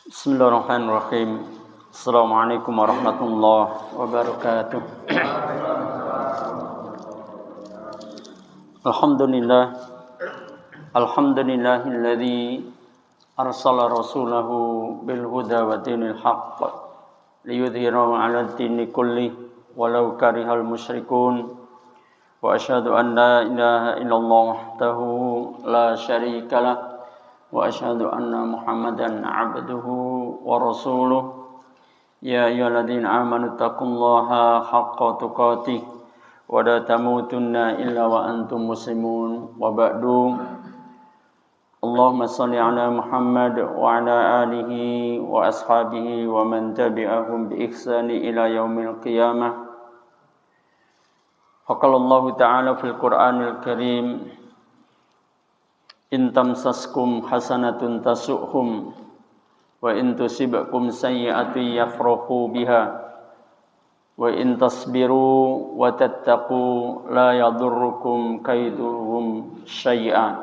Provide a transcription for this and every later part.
Bismillahirrahmanirrahim. Assalamualaikum warahmatullahi wabarakatuh. Alhamdulillah. Alhamdulillahilladzi arsala rasulahu bil huda wa dinil haqq liyudhhirahu 'alad dini kulli walau karihal musyrikun. Wa asyhadu an la ilaha illallah wahdahu la syarikalah wa asyhadu anna Muhammadan 'abduhu wa rasuluh. Ya ayyuhalladzina amanu taqullaha haqqa tuqatih wa la tamutunna illa wa antum muslimun. Wa ba'du. Allahumma shalli ala Muhammad wa ala alihi wa ashabihi wa man tabi'ahum bi ihsani ila yaumil qiyamah. Faqala Allah ta'ala fil Qur'anil Karim, in tamsaskum hasanatun tasu'hum wa in tusibkum sayyi'atun yafrahu biha wa in tasbiru wa tattaqu la yadurrukum kaiduhum syai'a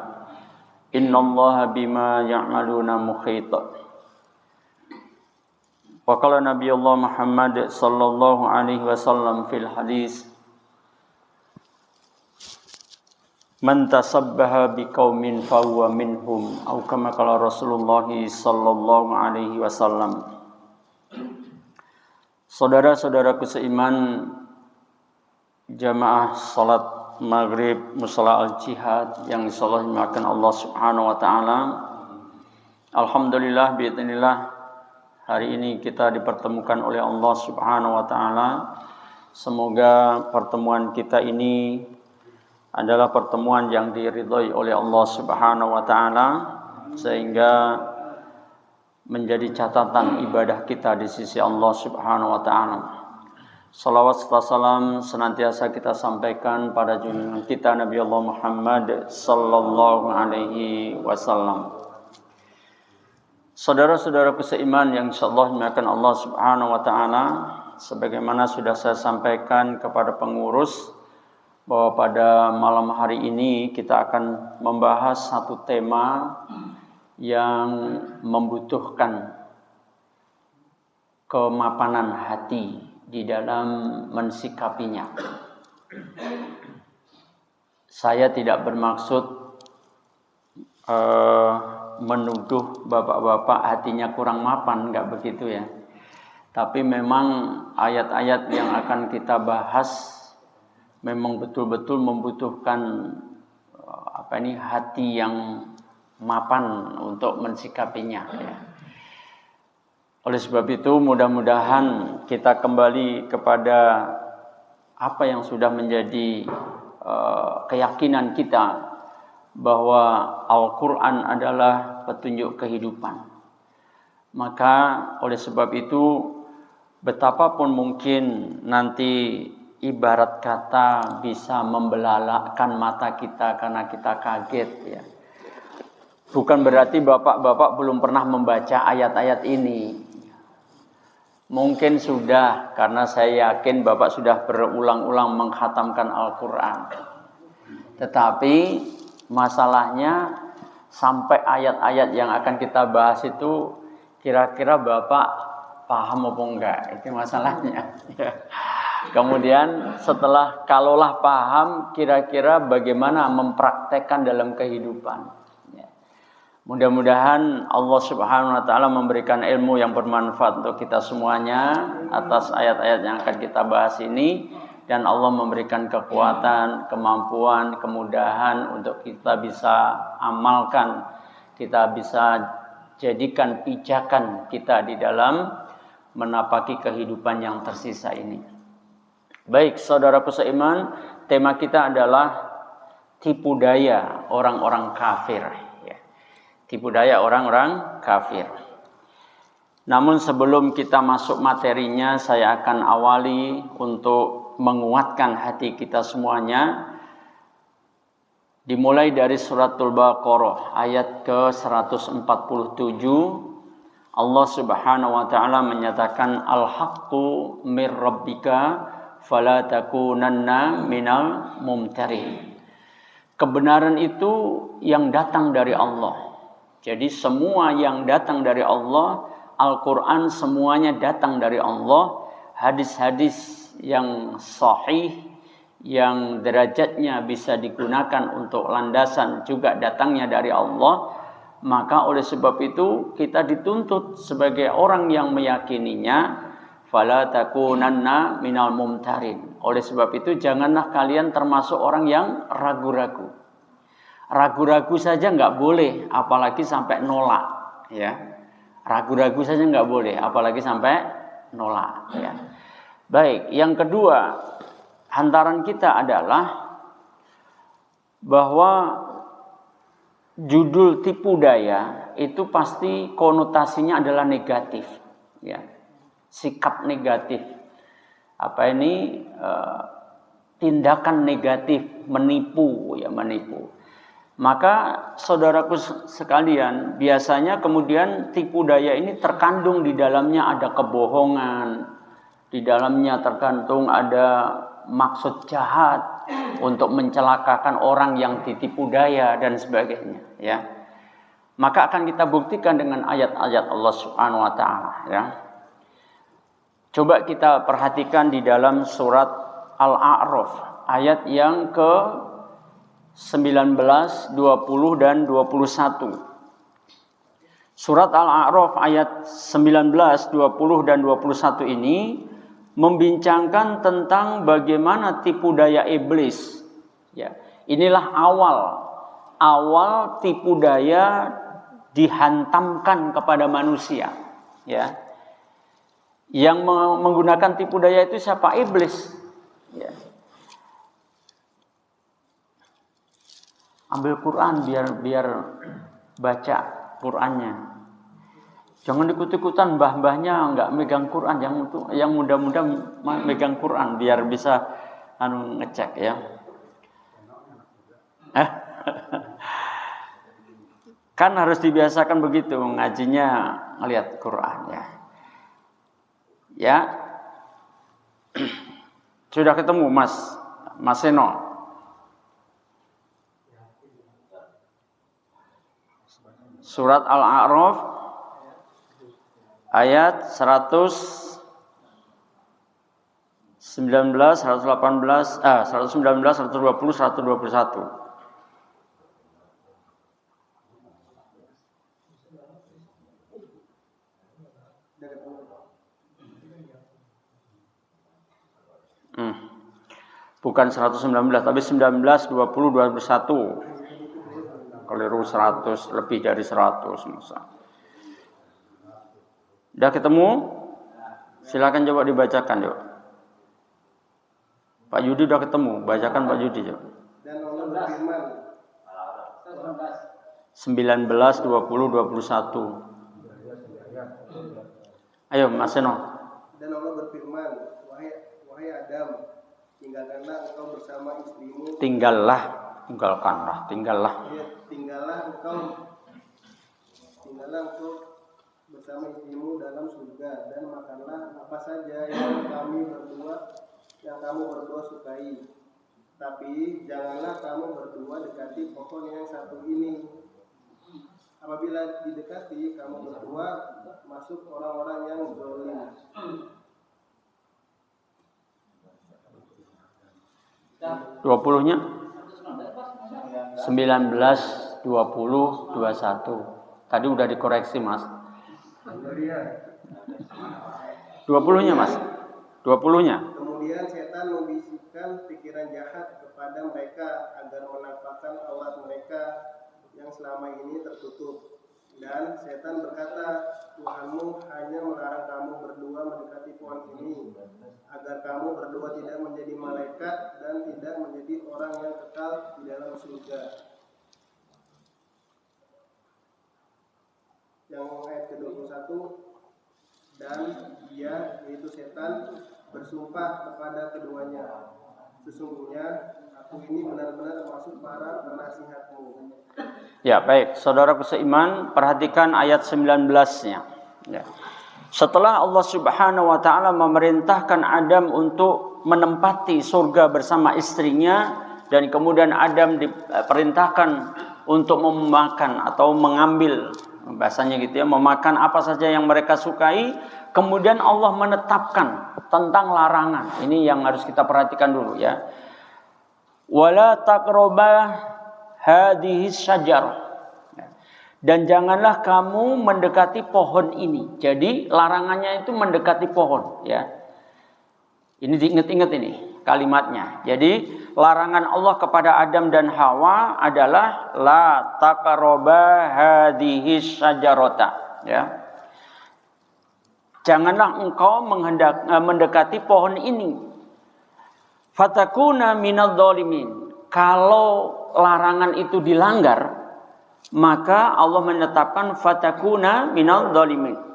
innallaha bima ya'maluna muhit. Wa qala Nabiyullah Muhammad sallallahu alaihi wasallam fil hadis, man tasabbaha biqaumin fahuwa minhum, atau kama qala Rasulullah sallallahu alaihi wasallam. Saudara-saudaraku seiman, jamaah salat maghrib musalla al-jihad yang insyaallah dimakan Allah Subhanahu wa taala. Alhamdulillah biidznillah, hari ini kita dipertemukan oleh Allah Subhanahu wa taala. Semoga pertemuan kita ini adalah pertemuan yang diridhai oleh Allah Subhanahu wa taala sehingga menjadi catatan ibadah kita di sisi Allah Subhanahu wa taala. Salawat serta salam senantiasa kita sampaikan pada junjungan kita Nabi Allah Muhammad sallallahu alaihi wasallam. Saudara-saudaraku seiman yang insyaallah dimuliakan Allah Subhanahu wa taala, sebagaimana sudah saya sampaikan kepada pengurus bahwa pada malam hari ini kita akan membahas satu tema yang membutuhkan kemapanan hati di dalam mensikapinya. Saya tidak bermaksud menuduh bapak-bapak hatinya kurang mapan, enggak begitu ya. Tapi memang ayat-ayat yang akan kita bahas memang betul-betul membutuhkan hati yang mapan untuk mensikapinya ya. Oleh sebab itu mudah-mudahan kita kembali kepada apa yang sudah menjadi keyakinan kita, bahwa Al-Quran adalah petunjuk kehidupan. Maka oleh sebab itu betapapun mungkin nanti ibarat kata bisa membelalakan mata kita karena kita kaget ya, bukan berarti bapak-bapak belum pernah membaca ayat-ayat ini. Mungkin sudah, karena saya yakin bapak sudah berulang-ulang mengkhatamkan Al-Quran. Tetapi masalahnya sampai ayat-ayat yang akan kita bahas itu kira-kira bapak paham apa enggak, itu masalahnya. Kemudian setelah kalaulah paham, kira-kira bagaimana mempraktekkan dalam kehidupan. Mudah-mudahan Allah Subhanahu wa taala memberikan ilmu yang bermanfaat untuk kita semuanya atas ayat-ayat yang akan kita bahas ini, dan Allah memberikan kekuatan, kemampuan, kemudahan untuk kita bisa amalkan, kita bisa jadikan pijakan kita di dalam menapaki kehidupan yang tersisa ini. Baik, saudaraku seiman, tema kita adalah tipu daya orang-orang kafir. Tipu daya orang-orang kafir. Namun sebelum kita masuk materinya, saya akan awali untuk menguatkan hati kita semuanya. Dimulai dari suratul Baqarah ayat ke-147. Allah Subhanahu wa taala menyatakan, al-haqqu mir rabbika fala takunanna minal mumtarin. Kebenaran itu yang datang dari Allah. Jadi semua yang datang dari Allah Al-Quran semuanya datang dari Allah. Hadis-hadis yang sahih, yang derajatnya bisa digunakan untuk landasan juga datangnya dari Allah. Maka oleh sebab itu kita dituntut sebagai orang yang meyakininya, fala takunanna minal mumtarin. Oleh sebab itu janganlah kalian termasuk orang yang ragu-ragu. Ragu-ragu saja nggak boleh, apalagi sampai nolak, ya. Ragu-ragu saja nggak boleh, apalagi sampai nolak, ya. Baik, yang kedua, hantaran kita adalah bahwa judul tipu daya itu pasti konotasinya adalah negatif, ya. Sikap negatif. Apa ini? Tindakan negatif, menipu, ya, menipu. Maka saudaraku sekalian, biasanya kemudian tipu daya ini terkandung di dalamnya ada kebohongan, di dalamnya tergantung ada maksud jahat untuk mencelakakan orang yang ditipu daya dan sebagainya, ya. Maka akan kita buktikan dengan ayat-ayat Allah Subhanahu wa taala, ya. Coba kita perhatikan di dalam surat Al-A'raf ayat yang ke 19, 20 dan 21. Surat Al-A'raf ayat 19, 20 dan 21 ini membincangkan tentang bagaimana tipu daya iblis. Ya, inilah awal tipu daya dihantamkan kepada manusia. Ya, yang menggunakan tipu daya itu siapa? Iblis. Ya. Ambil Quran biar baca Qurannya. Jangan ikut-ikutan mbah-mbahnya nggak megang Quran, yang muda-muda megang Quran biar bisa ngecek, ya. Kan harus dibiasakan begitu ngajinya, ngelihat Quran, ya. Ya. Sudah ketemu Mas Seno? Surat Al-A'raf ayat 119, 118, 119, 120, 121. Bukan 119, tapi 19, 20, 21. Keliru 100, lebih dari 100 masa. Udah ketemu? Silakan coba dibacakan, yuk. Pak Yudi udah ketemu, bacakan Pak Yudi, yuk. Dan Allah berfirman 19, 20, 21. Ayo Mas Seno. Dan Allah berfirman, wahai Adam, tinggalkanlah engkau bersama istrimu. Tinggalkanlah. Tinggallah engkau bersama istrimu dalam surga dan makanlah apa saja yang kamu berdua sukai. Tapi janganlah kamu berdua dekati pohon yang satu ini. Apabila didekati, kamu berdua masuk orang-orang yang zalim. 20-nya 19, 20, 21. Tadi udah dikoreksi, Mas. 20-nya, Mas. 20-nya. Kemudian setan membisikkan pikiran jahat kepada mereka agar menampakkan aurat mereka yang selama ini tertutup. Dan setan berkata, Tuhanmu hanya melarang kamu berdua mendekati pohon ini, agar kamu berdua tidak menjadi malaikat dan tidak menjadi orang yang kekal di dalam surga. Yang ayat ke-21, dan dia, yaitu setan, bersumpah kepada keduanya, sesungguhnya aku ini benar-benar termasuk para penasihatmu. Ya, baik, saudaraku seiman, perhatikan ayat 19-nya. Ya. Setelah Allah Subhanahu wa taala memerintahkan Adam untuk menempati surga bersama istrinya, dan kemudian Adam diperintahkan untuk memakan atau mengambil bahasanya gitu ya, memakan apa saja yang mereka sukai. Kemudian Allah menetapkan tentang larangan. Ini yang harus kita perhatikan dulu ya. Wala taqraba hadhihi syajarah. Dan janganlah kamu mendekati pohon ini. Jadi larangannya itu mendekati pohon ya. Ini diingat-ingat ini kalimatnya. Jadi larangan Allah kepada Adam dan Hawa adalah la taqraba hadhihi syajarata ya. Janganlah engkau mendekati pohon ini. Fatakuna minadh dhalimin. Kalau larangan itu dilanggar, maka Allah menetapkan fatakuna minadh dhalimin.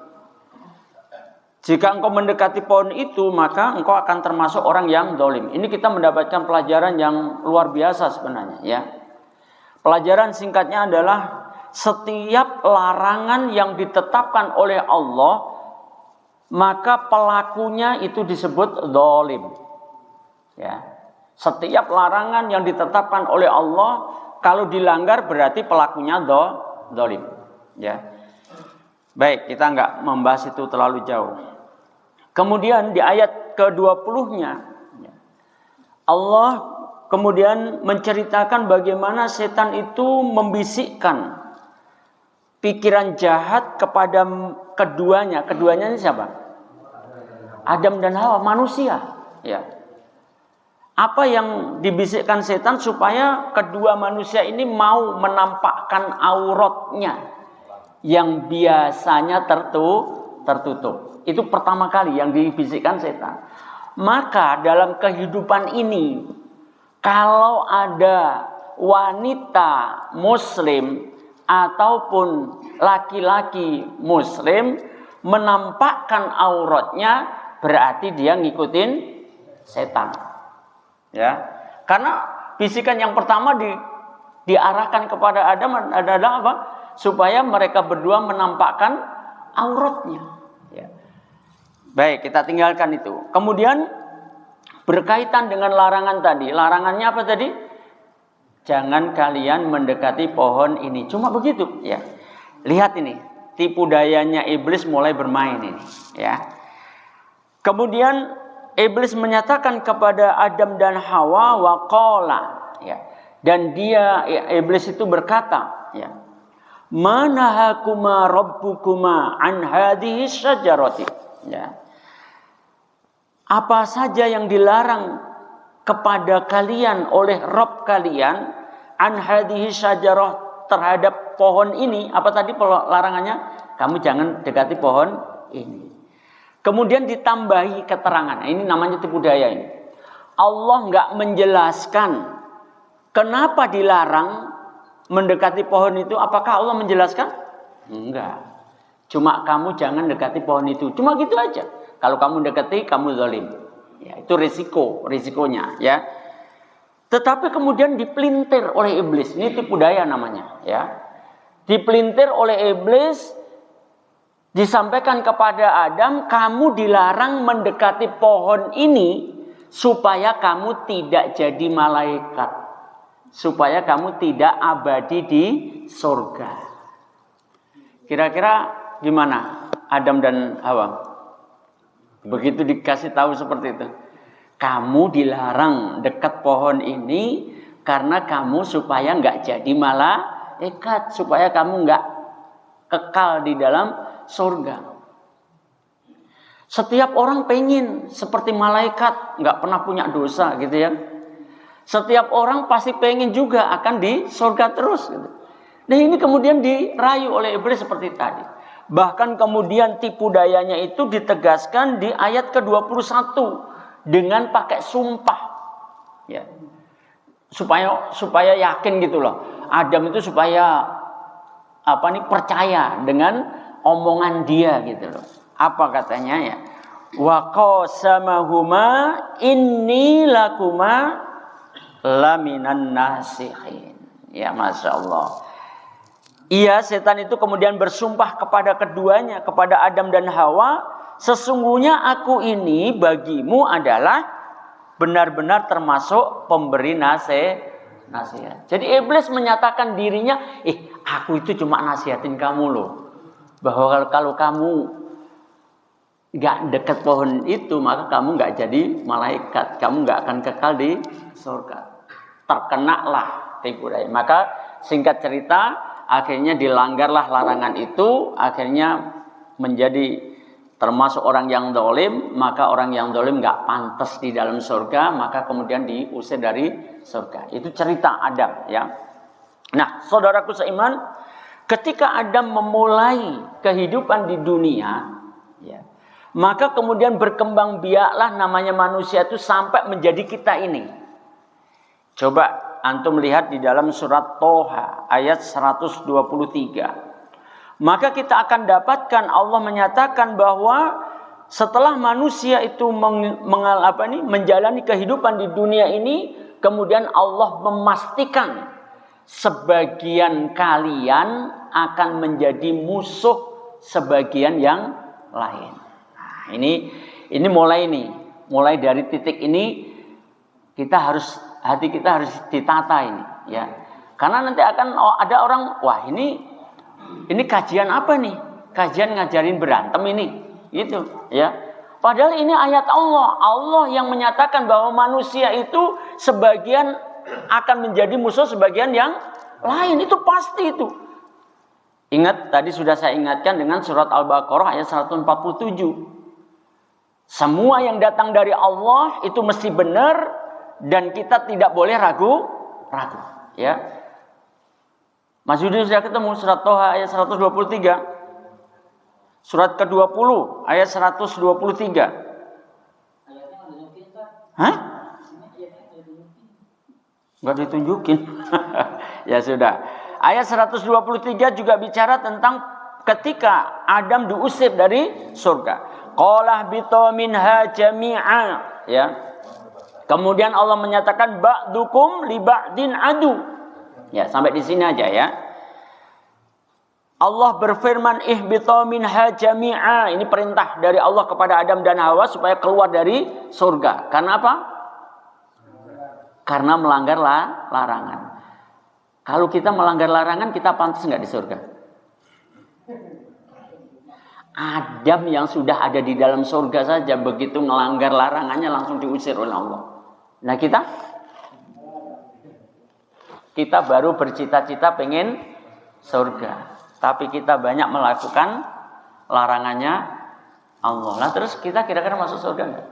Jika engkau mendekati pohon itu, maka engkau akan termasuk orang yang zalim. Ini kita mendapatkan pelajaran yang luar biasa sebenarnya ya. Pelajaran singkatnya adalah setiap larangan yang ditetapkan oleh Allah, maka pelakunya itu disebut zalim. Ya. Setiap larangan yang ditetapkan oleh Allah, kalau dilanggar berarti pelakunya zalim. Ya. Baik, kita enggak membahas itu terlalu jauh. Kemudian di ayat ke-20-nya Allah kemudian menceritakan bagaimana setan itu membisikkan pikiran jahat kepada keduanya. Keduanya ini siapa? Adam dan Hawa, manusia. Ya. Apa yang dibisikkan setan supaya kedua manusia ini mau menampakkan auratnya yang biasanya tertutup. Itu pertama kali yang dibisikkan setan. Maka dalam kehidupan ini, kalau ada wanita muslim ataupun laki-laki muslim menampakkan auratnya, berarti dia ngikutin setan. Ya. Karena bisikan yang pertama diarahkan kepada Adam adalah apa? Supaya mereka berdua menampakkan auratnya. Ya. Baik, kita tinggalkan itu. Kemudian berkaitan dengan larangan tadi. Larangannya apa tadi? Jangan kalian mendekati pohon ini. Cuma begitu, ya. Lihat ini, tipu dayanya iblis mulai bermain ini, ya. Kemudian iblis menyatakan kepada Adam dan Hawa waqala, ya. Dan iblis itu berkata, ya. Manahakuma rabbukuma an hadhihi syajarati, ya. Apa saja yang dilarang kepada kalian oleh Rabb kalian an hadhihi syajarah, terhadap pohon ini. Apa tadi larangannya? Kamu jangan dekati pohon ini. Kemudian ditambahi keterangan. Ini namanya tipu daya ini. Allah nggak menjelaskan kenapa dilarang mendekati pohon itu. Apakah Allah menjelaskan? Enggak. Cuma kamu jangan dekati pohon itu. Cuma gitu aja. Kalau kamu dekati, kamu zalim. Ya, itu risikonya, ya. Tetapi kemudian dipelintir oleh iblis. Ini tipu daya namanya, ya. Dipelintir oleh iblis, disampaikan kepada Adam, kamu dilarang mendekati pohon ini supaya kamu tidak jadi malaikat, supaya kamu tidak abadi di surga. Kira-kira gimana Adam dan Hawa? Begitu dikasih tahu seperti itu. Kamu dilarang dekat pohon ini karena kamu supaya nggak jadi malaikat, supaya kamu nggak kekal di dalam surga. Setiap orang pengen seperti malaikat, nggak pernah punya dosa gitu ya. Setiap orang pasti pengen juga akan di surga terus gitu. Nah ini kemudian dirayu oleh iblis seperti tadi. Bahkan kemudian tipu dayanya itu ditegaskan di ayat ke-21 dengan pakai sumpah. Ya. Supaya yakin gitu loh. Adam itu supaya percaya dengan omongan dia gitu loh. Apa katanya ya? Wa qasamahuma inni lakuma laminan nasihin. Ya Masya Allah. Iya, setan itu kemudian bersumpah kepada keduanya, kepada Adam dan Hawa, sesungguhnya aku ini bagimu adalah benar-benar termasuk pemberi nasihat. Jadi iblis menyatakan dirinya, aku itu cuma nasihatin kamu loh. Bahwa kalau kamu nggak dekat pohon itu, maka kamu nggak jadi malaikat. Kamu nggak akan kekal di surga. Terkenalah tipu daya. Maka singkat cerita, akhirnya dilanggarlah larangan itu. Akhirnya menjadi termasuk orang yang zalim, maka orang yang zalim nggak pantas di dalam surga, maka kemudian diusir dari surga. Itu cerita Adam, ya. Nah, saudaraku seiman, ketika Adam memulai kehidupan di dunia, ya, maka kemudian berkembang biaklah namanya manusia itu sampai menjadi kita ini. Coba antum lihat di dalam surat Toha ayat 123. Maka kita akan dapatkan Allah menyatakan bahwa setelah manusia itu menjalani kehidupan di dunia ini, kemudian Allah memastikan sebagian kalian akan menjadi musuh sebagian yang lain. Nah, ini mulai dari titik ini hati kita harus ditata ini, ya. Karena nanti akan ada orang, wah ini kajian apa nih? Kajian ngajarin berantem ini, gitu, ya. Padahal ini ayat Allah. Allah yang menyatakan bahwa manusia itu sebagian akan menjadi musuh sebagian yang lain. Itu pasti itu. Ingat, tadi sudah saya ingatkan dengan surat Al-Baqarah ayat 147. Semua yang datang dari Allah itu mesti benar dan kita tidak boleh ragu, ya. Mas Yudi sudah ketemu surat Toha ayat 123. Surat ke-20 ayat 123. Hah? Enggak ditunjukin. Ya sudah. Ayat 123 juga bicara tentang ketika Adam diusir dari surga. Qala bitu minha jami'a, ya. Kemudian Allah menyatakan ba'dukum li ba'din adu. Ya, sampai di sini aja, ya. Allah berfirman ihbitu minha jami'a. Ini perintah dari Allah kepada Adam dan Hawa supaya keluar dari surga. Karena apa? Karena melanggar larangan. Kalau kita melanggar larangan, kita pantas nggak di surga? Adam yang sudah ada di dalam surga saja begitu melanggar larangannya langsung diusir oleh Allah. Nah, kita baru bercita-cita pengen surga, tapi kita banyak melakukan larangannya Allah. Nah, terus kita kira-kira masuk surga enggak?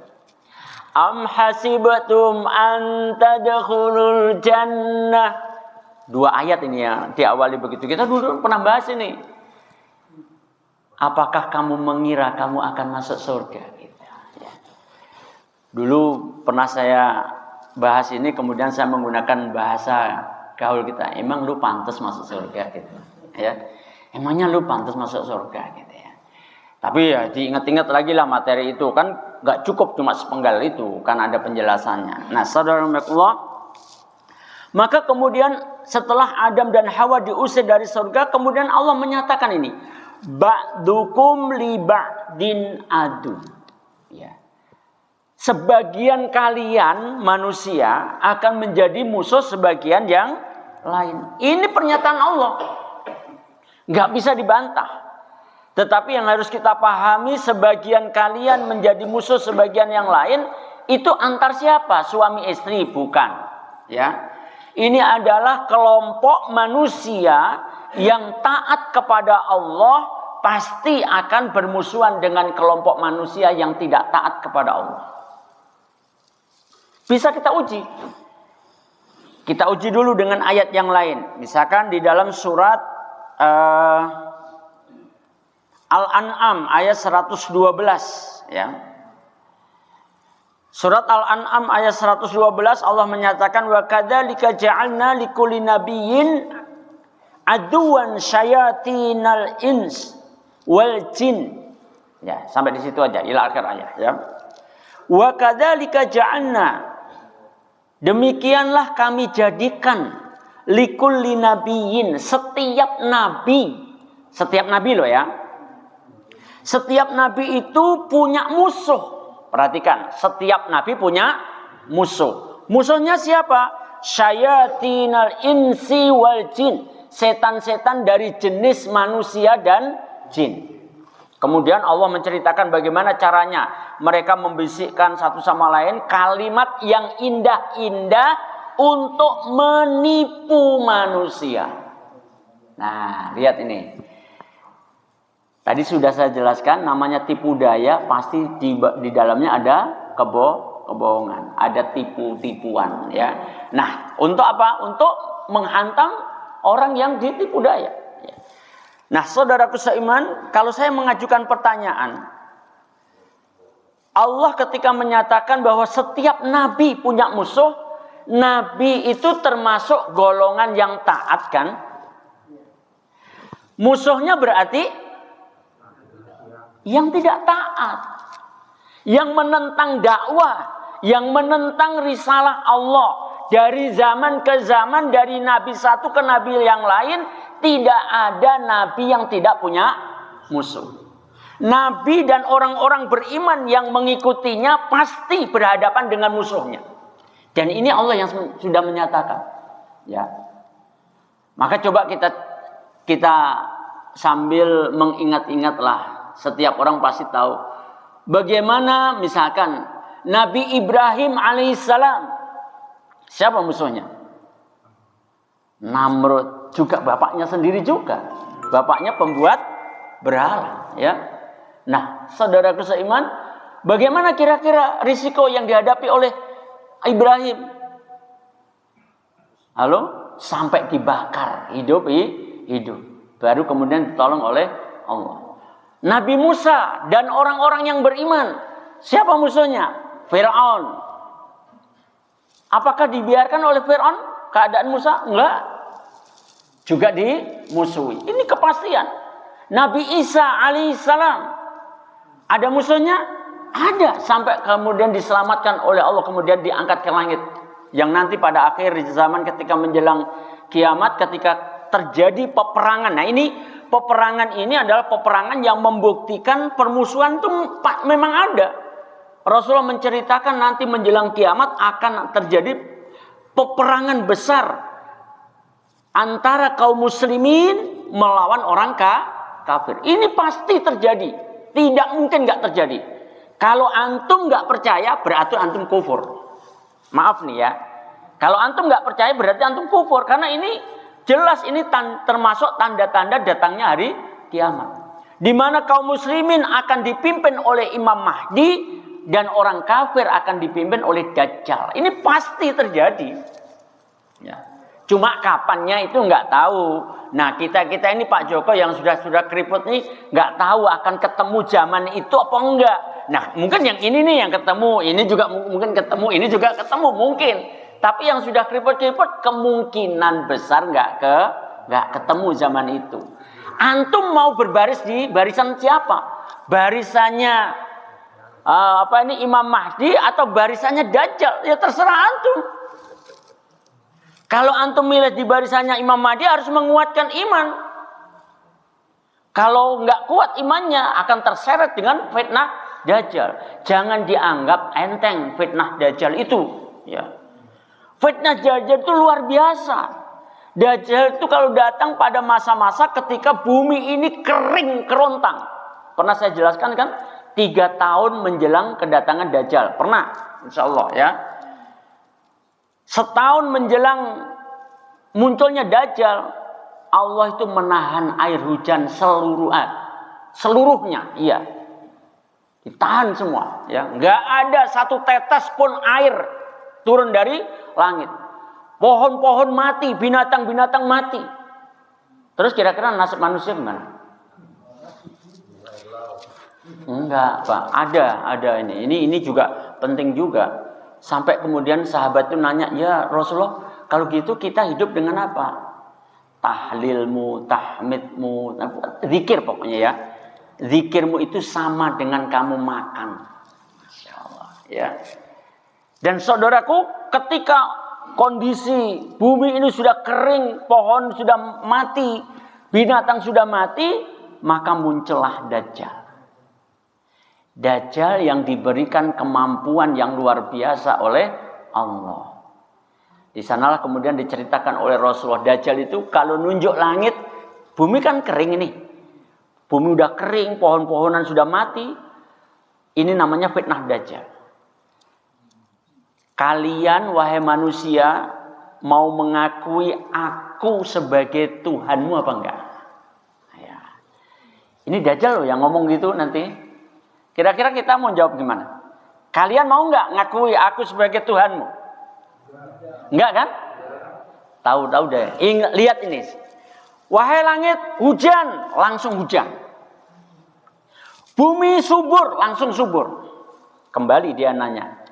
Am hasibatum an tadkhulul jannah. 2 ayat ini ya diawali begitu. Kita dulu pernah bahas ini. Apakah kamu mengira kamu akan masuk surga? Gitu, ya. Dulu pernah saya bahas ini, kemudian saya menggunakan bahasa gaul kita. Emang lu pantas masuk surga gitu, ya. Emangnya lu pantas masuk surga gitu, ya. Tapi ya diingat-ingat lagi lah materi itu kan nggak cukup cuma sepenggal itu, kan ada penjelasannya. Nah, saudara-saudara, maka kemudian setelah Adam dan Hawa diusir dari surga, kemudian Allah menyatakan ini, ba'dukum li ba'din adu. Ya. Sebagian kalian manusia akan menjadi musuh sebagian yang lain. Ini pernyataan Allah. Nggak bisa dibantah. Tetapi yang harus kita pahami, sebagian kalian menjadi musuh sebagian yang lain, itu antar siapa? Suami istri? Bukan. Ya. Ini adalah kelompok manusia yang taat kepada Allah pasti akan bermusuhan dengan kelompok manusia yang tidak taat kepada Allah. Bisa kita uji. Kita uji dulu dengan ayat yang lain. Misalkan di dalam surat Al-An'am ayat 112, ya. Surat Al-An'am ayat 112 Allah menyatakan wa kadzalika ja'alna likulli nabiyyin aduwan syayatinal ins wal jin. Ya, sampai di situ aja ila akhir ayat, ya. Wa kadzalika ja'alna, demikianlah kami jadikan likulli nabiyyin, setiap nabi loh, ya. Setiap nabi itu punya musuh. Perhatikan, setiap nabi punya musuh. Musuhnya siapa? syayatinal insi wal jin, setan-setan dari jenis manusia dan jin. Kemudian Allah menceritakan bagaimana caranya mereka membisikkan satu sama lain kalimat yang indah-indah untuk menipu manusia. Nah, lihat ini. Tadi sudah saya jelaskan, namanya tipu daya, pasti di dalamnya ada kebohongan, ada tipu-tipuan, ya. Nah, untuk apa? Untuk menghantam orang yang ditipu daya. Nah, saudaraku seiman, kalau saya mengajukan pertanyaan, Allah ketika menyatakan bahwa setiap nabi punya musuh, nabi itu termasuk golongan yang taat, kan? Musuhnya berarti yang tidak taat, yang menentang dakwah, yang menentang risalah Allah. Dari zaman ke zaman, dari nabi satu ke nabi yang lain, tidak ada nabi yang tidak punya musuh. Nabi dan orang-orang beriman yang mengikutinya pasti berhadapan dengan musuhnya. Dan ini Allah yang sudah menyatakan, ya. Maka coba kita sambil mengingat-ingatlah. Setiap orang pasti tahu bagaimana misalkan Nabi Ibrahim alaihissalam, siapa musuhnya? Namrud, juga bapaknya sendiri juga. Bapaknya pembuat berhala, ya. Nah, saudaraku seiman, bagaimana kira-kira risiko yang dihadapi oleh Ibrahim? Halo? Sampai dibakar hidup. Baru kemudian ditolong oleh Allah. Nabi Musa dan orang-orang yang beriman, siapa musuhnya? Fir'aun. Apakah dibiarkan oleh Fir'aun keadaan Musa? Enggak. Juga dimusuhi. Ini kepastian. Nabi Isa alaihissalam, ada musuhnya? Ada. Sampai kemudian diselamatkan oleh Allah, kemudian diangkat ke langit. Yang nanti pada akhir zaman ketika menjelang kiamat, ketika terjadi peperangan. Nah, ini peperangan ini adalah peperangan yang membuktikan permusuhan itu memang ada. Rasulullah menceritakan nanti menjelang kiamat akan terjadi peperangan besar antara kaum muslimin melawan orang kafir. Ini pasti terjadi. Tidak mungkin nggak terjadi. Kalau antum nggak percaya, berarti antum kufur. Maaf nih ya. Kalau antum nggak percaya, berarti antum kufur. Karena ini jelas ini termasuk tanda-tanda datangnya hari kiamat. Di mana kaum muslimin akan dipimpin oleh Imam Mahdi dan orang kafir akan dipimpin oleh Dajjal. Ini pasti terjadi. Ya. Cuma kapannya itu nggak tahu. Nah, kita ini Pak Joko yang sudah keriput nih nggak tahu akan ketemu zaman itu apa enggak. Nah, mungkin yang ini nih yang ketemu, ini juga mungkin ketemu, ini juga ketemu mungkin. Tapi yang sudah keriput-keriput kemungkinan besar nggak ketemu zaman itu. Antum mau berbaris di barisan siapa? Barisannya Imam Mahdi atau barisannya Dajjal? Ya terserah antum. Kalau antum milih di barisannya Imam Mahdi harus menguatkan iman. Kalau nggak kuat imannya akan terseret dengan fitnah Dajjal. Jangan dianggap enteng fitnah Dajjal itu. Ya. Fitnah Dajjal itu luar biasa. Dajjal itu kalau datang pada masa-masa ketika bumi ini kering kerontang. Pernah saya jelaskan kan? 3 tahun menjelang kedatangan Dajjal. Pernah, insya Allah ya. Setahun menjelang munculnya Dajjal, Allah itu menahan air hujan seluruhnya, iya. Ditahan semua, ya. Nggak ada satu tetes pun air turun dari langit. Pohon-pohon mati, binatang-binatang mati. Terus kira-kira nasib manusia gimana? Enggak, Pak. Ada ini. Ini juga penting juga. Sampai kemudian sahabat itu nanya, "Ya Rasulullah, kalau gitu kita hidup dengan apa?" Tahlilmu, tahmidmu, zikir pokoknya ya. Zikirmu itu sama dengan kamu makan. Masya Allah, ya. Dan saudaraku, ketika kondisi bumi ini sudah kering, pohon sudah mati, binatang sudah mati, maka muncullah Dajjal. Dajjal yang diberikan kemampuan yang luar biasa oleh Allah. Di sanalah kemudian diceritakan oleh Rasulullah, Dajjal itu kalau nunjuk langit, bumi kan kering ini. Bumi udah kering, pohon-pohonan sudah mati. Ini namanya fitnah Dajjal. Kalian wahai manusia mau mengakui aku sebagai Tuhanmu apa enggak? Ya. Ini Dajjal loh yang ngomong gitu nanti. Kira-kira kita mau jawab gimana? Kalian mau enggak ngakui aku sebagai Tuhanmu? Enggak kan? Tahu-tahu deh. Lihat ini. Wahai langit, hujan, langsung hujan. Bumi subur, langsung subur. Kembali dia nanya,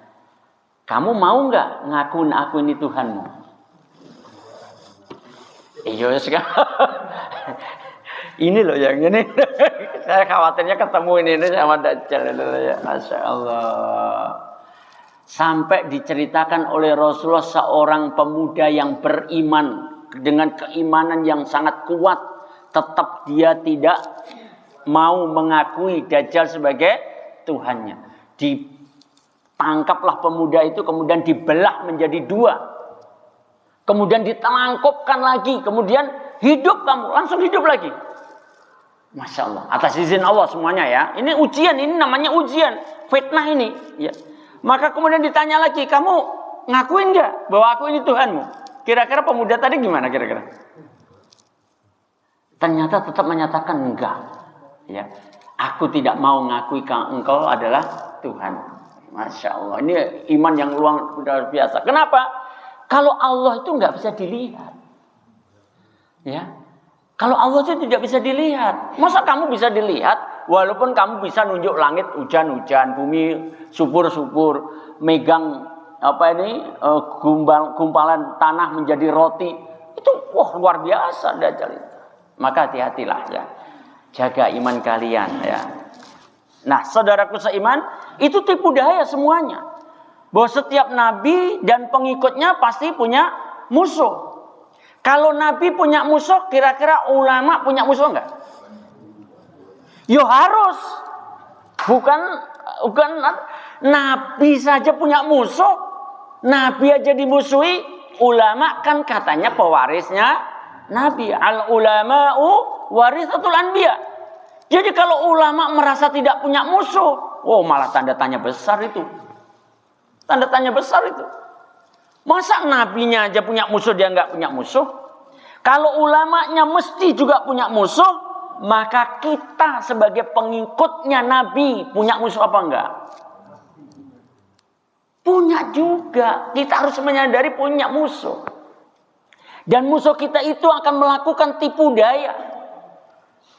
kamu mau nggak ngakuin aku ini Tuhanmu? Iya sekarang. Ini loh yang ini. Saya khawatirnya ketemu ini sama Dajjal. Masya Allah. Sampai diceritakan oleh Rasulullah seorang pemuda yang beriman dengan keimanan yang sangat kuat, tetap dia tidak mau mengakui Dajjal sebagai Tuhannya. Ditangkaplah pemuda itu, kemudian dibelah menjadi dua, kemudian ditangkapkan lagi, kemudian hidup kamu, langsung hidup lagi. Masya Allah, atas izin Allah semuanya ya. Ini ujian, ini namanya ujian, fitnah ini. Ya. Maka kemudian ditanya lagi, kamu ngakuin nggak bahwa aku ini Tuhanmu? Kira-kira pemuda tadi gimana kira-kira? Ternyata tetap menyatakan enggak. Ya, aku tidak mau ngakui engkau adalah Tuhan. Masya Allah, ini iman yang luar biasa. Kenapa? Kalau Allah itu nggak bisa dilihat. Ya, kalau Allah itu tidak bisa dilihat. Masa kamu bisa dilihat? Walaupun kamu bisa nunjuk langit hujan-hujan, bumi subur-subur, megang gumpalan tanah menjadi roti. Itu luar biasa Dajjal itu. Maka hati-hatilah ya. Jaga iman kalian ya. Nah, saudaraku seiman, itu tipu daya semuanya. Bahwa setiap nabi dan pengikutnya pasti punya musuh. Kalau nabi punya musuh, kira-kira ulama punya musuh enggak? Yo harus. Bukan nabi saja punya musuh. Nabi aja dimusuhi, ulama kan katanya pewarisnya nabi. Al ulama'u warisatul anbiya. Jadi kalau ulama merasa tidak punya musuh, malah tanda tanya besar itu. Tanda tanya besar itu. Masa nabinya aja punya musuh, dia nggak punya musuh? Kalau ulamanya mesti juga punya musuh, maka kita sebagai pengikutnya nabi punya musuh apa enggak? Punya juga. Kita harus menyadari punya musuh. Dan musuh kita itu akan melakukan tipu daya.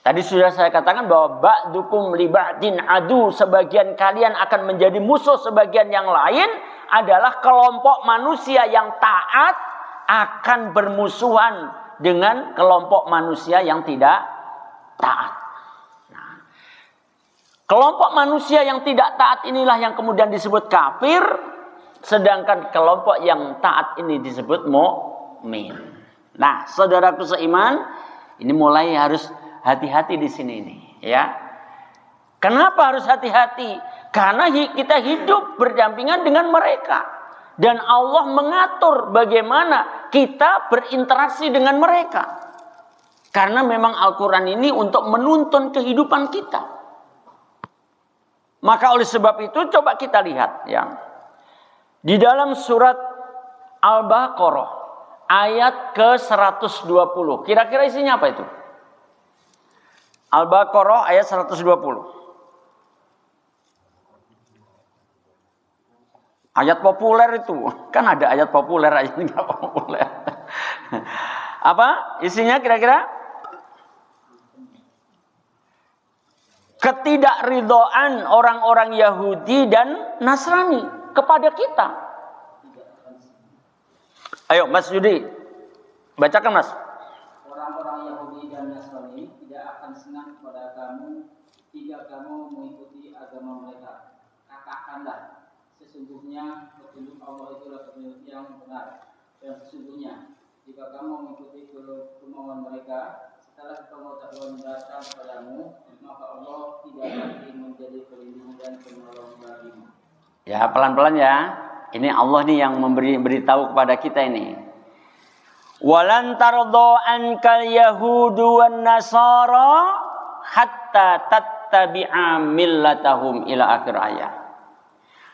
Tadi sudah saya katakan bahwa ba'dukum li ba'din adu, sebagian kalian akan menjadi musuh sebagian yang lain, adalah kelompok manusia yang taat akan bermusuhan dengan kelompok manusia yang tidak taat. Nah, kelompok manusia yang tidak taat inilah yang kemudian disebut kafir, sedangkan kelompok yang taat ini disebut mukmin. Nah, saudaraku seiman, ini mulai harus hati-hati di sini nih, ya. Kenapa harus hati-hati? Karena kita hidup berdampingan dengan mereka. Dan Allah mengatur bagaimana kita berinteraksi dengan mereka. Karena memang Al-Quran ini untuk menuntun kehidupan kita. Maka oleh sebab itu coba kita lihat ya. Di dalam surat Al-Baqarah ayat ke-120. Kira-kira isinya apa itu? Al-Baqarah ayat 120. Ayat populer itu. Kan ada ayat populer, ayat enggak populer. Apa isinya kira-kira? Ketidakridhaan orang-orang Yahudi dan Nasrani kepada kita. Ayo Mas Yudi, bacakan Mas. Orang-orang Yahudi dan Nasrani tidak akan senang kepada kamu jika kamu mengikuti agama mereka. Katakanlah, sesungguhnya petunjuk Allah itulah petunjuk yang benar. Dan sesungguhnya jika kamu mengikuti kemauan mereka, setelah pengetahuan datang kepadamu, maka Allah tidak lagi menjadi pelindung dan penolong bagimu. Ya, pelan-pelan ya. Ini Allah nih yang beritahu kepada kita ini. Walan tardo ankal yahudu wan nasara hatta tattabi'a millatahum ila akhir ayat.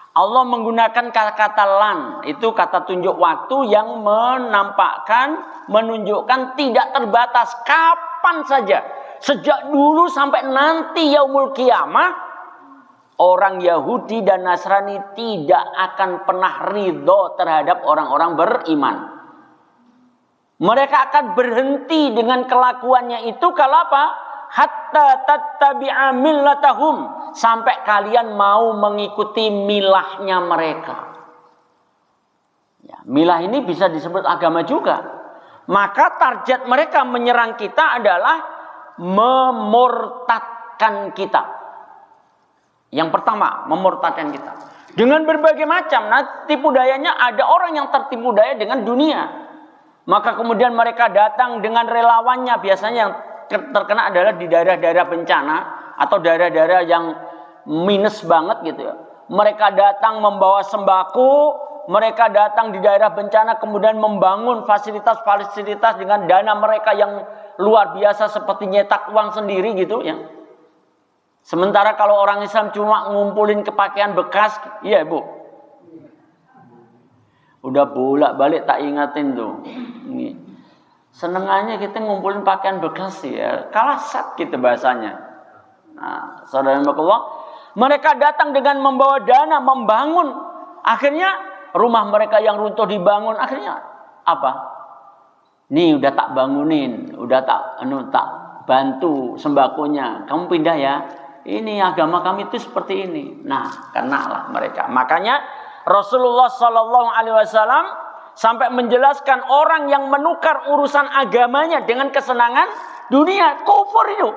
Allah menggunakan kata lan, itu kata tunjuk waktu yang menampakkan, menunjukkan tidak terbatas, kapan saja. Sejak dulu sampai nanti yaumul kiamah, orang Yahudi dan Nasrani tidak akan pernah ridho terhadap orang-orang beriman. Mereka akan berhenti dengan kelakuannya itu kalau apa? Hatta tattabi'a millatahum, sampai kalian mau mengikuti milahnya mereka. Ya, milah ini bisa disebut agama juga. Maka target mereka menyerang kita adalah memurtadkan kita. Yang pertama, memurtadkan kita dengan berbagai macam. Nah, tipu dayanya ada orang yang tertipu daya dengan dunia. Maka kemudian mereka datang dengan relawannya, biasanya yang terkena adalah di daerah-daerah bencana atau daerah-daerah yang minus banget gitu ya. Mereka datang membawa sembako, mereka datang di daerah bencana kemudian membangun fasilitas-fasilitas dengan dana mereka yang luar biasa seperti nyetak uang sendiri gitu ya. Sementara kalau orang Islam cuma ngumpulin pakaian bekas, iya Bu. Udah bolak-balik tak ingatin tuh. Ini. Senengannya kita ngumpulin pakaian bekas ya, kalah set gitu bahasanya. Nah, saudara-saudara, mereka datang dengan membawa dana membangun. Akhirnya rumah mereka yang runtuh dibangun. Akhirnya apa? Nih udah tak bangunin, udah tak bantu sembakonya. Kamu pindah ya. Ini agama kami itu seperti ini. Nah, kenalah mereka. Makanya Rasulullah Shallallahu Alaihi Wasallam sampai menjelaskan orang yang menukar urusan agamanya dengan kesenangan dunia, kufur itu.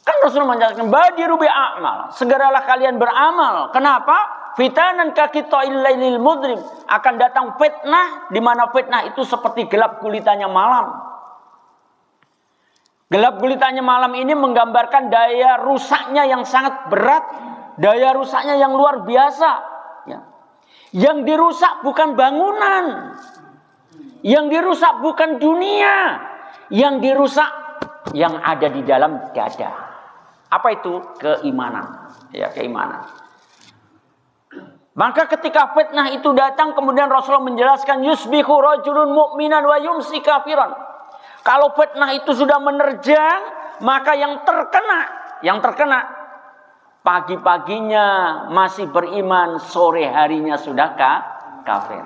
Kan Rasulullah menjelaskan badiru bi a'mal, segeralah kalian beramal. Kenapa? Fitanan kakita'il lailil mudrim, akan datang fitnah, di mana fitnah itu seperti gelap gulitanya malam. Gelap gulitanya malam ini menggambarkan daya rusaknya yang sangat berat, daya rusaknya yang luar biasa. Ya. Yang dirusak bukan bangunan, yang dirusak bukan dunia, yang dirusak yang ada di dalam dada. Apa itu? Keimanan. Ya, keimanan. Maka ketika fitnah itu datang, kemudian Rasulullah menjelaskan yusbihu rajulun mu'minan wa yumsi kafiran. Kalau fitnah itu sudah menerjang, maka yang terkena pagi-paginya masih beriman, sore harinya sudah kafir.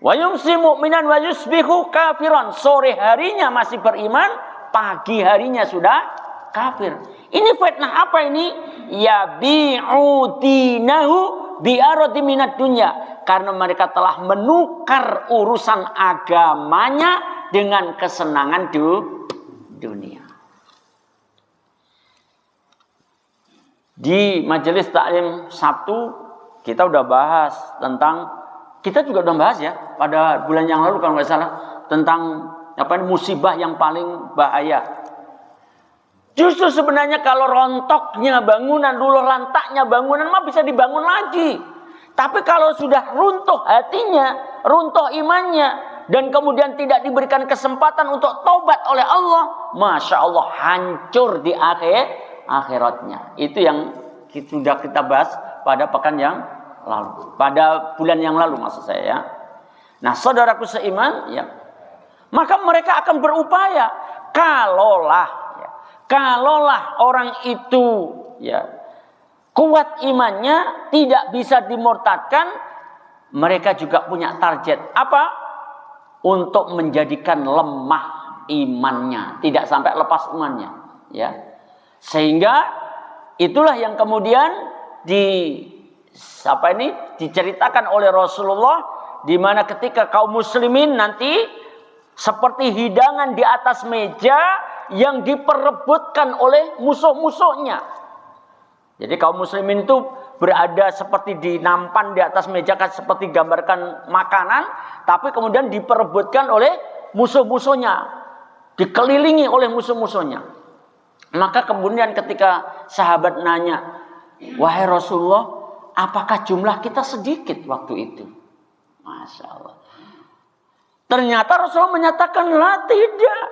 Wa yumsi mu'minan wa yusbihu kafiran. Sore harinya masih beriman, pagi harinya sudah kafir. Ini fitnah apa ini? Ya bi'udinahu bi'aradi minad dunya. Karena mereka telah menukar urusan agamanya dengan kesenangan dunia. Di majelis taklim Sabtu kita udah bahas tentang, kita juga udah bahas ya pada bulan yang lalu kalau nggak salah, tentang musibah yang paling bahaya. Justru sebenarnya kalau rontoknya bangunan, luluh lantaknya bangunan mah bisa dibangun lagi. Tapi kalau sudah runtuh hatinya, runtuh imannya, dan kemudian tidak diberikan kesempatan untuk taubat oleh Allah, Masya Allah hancur di akhiratnya. Itu yang sudah kita bahas pada pekan yang lalu, pada bulan yang lalu maksud saya ya. Nah saudaraku seiman ya, maka mereka akan berupaya kalaulah orang itu ya kuat imannya, tidak bisa dimurtadkan, mereka juga punya target apa? Untuk menjadikan lemah imannya, tidak sampai lepas imannya, ya. Sehingga itulah yang kemudian diceritakan oleh Rasulullah, di mana ketika kaum muslimin nanti seperti hidangan di atas meja yang diperebutkan oleh musuh-musuhnya. Jadi kaum muslimin itu berada seperti di nampan di atas meja, seperti gambarkan makanan, tapi kemudian diperebutkan oleh musuh-musuhnya, dikelilingi oleh musuh-musuhnya. Maka kemudian ketika sahabat nanya, Wahai Rasulullah, apakah jumlah kita sedikit waktu itu? Masya Allah. Ternyata Rasulullah menyatakan, lah tidak.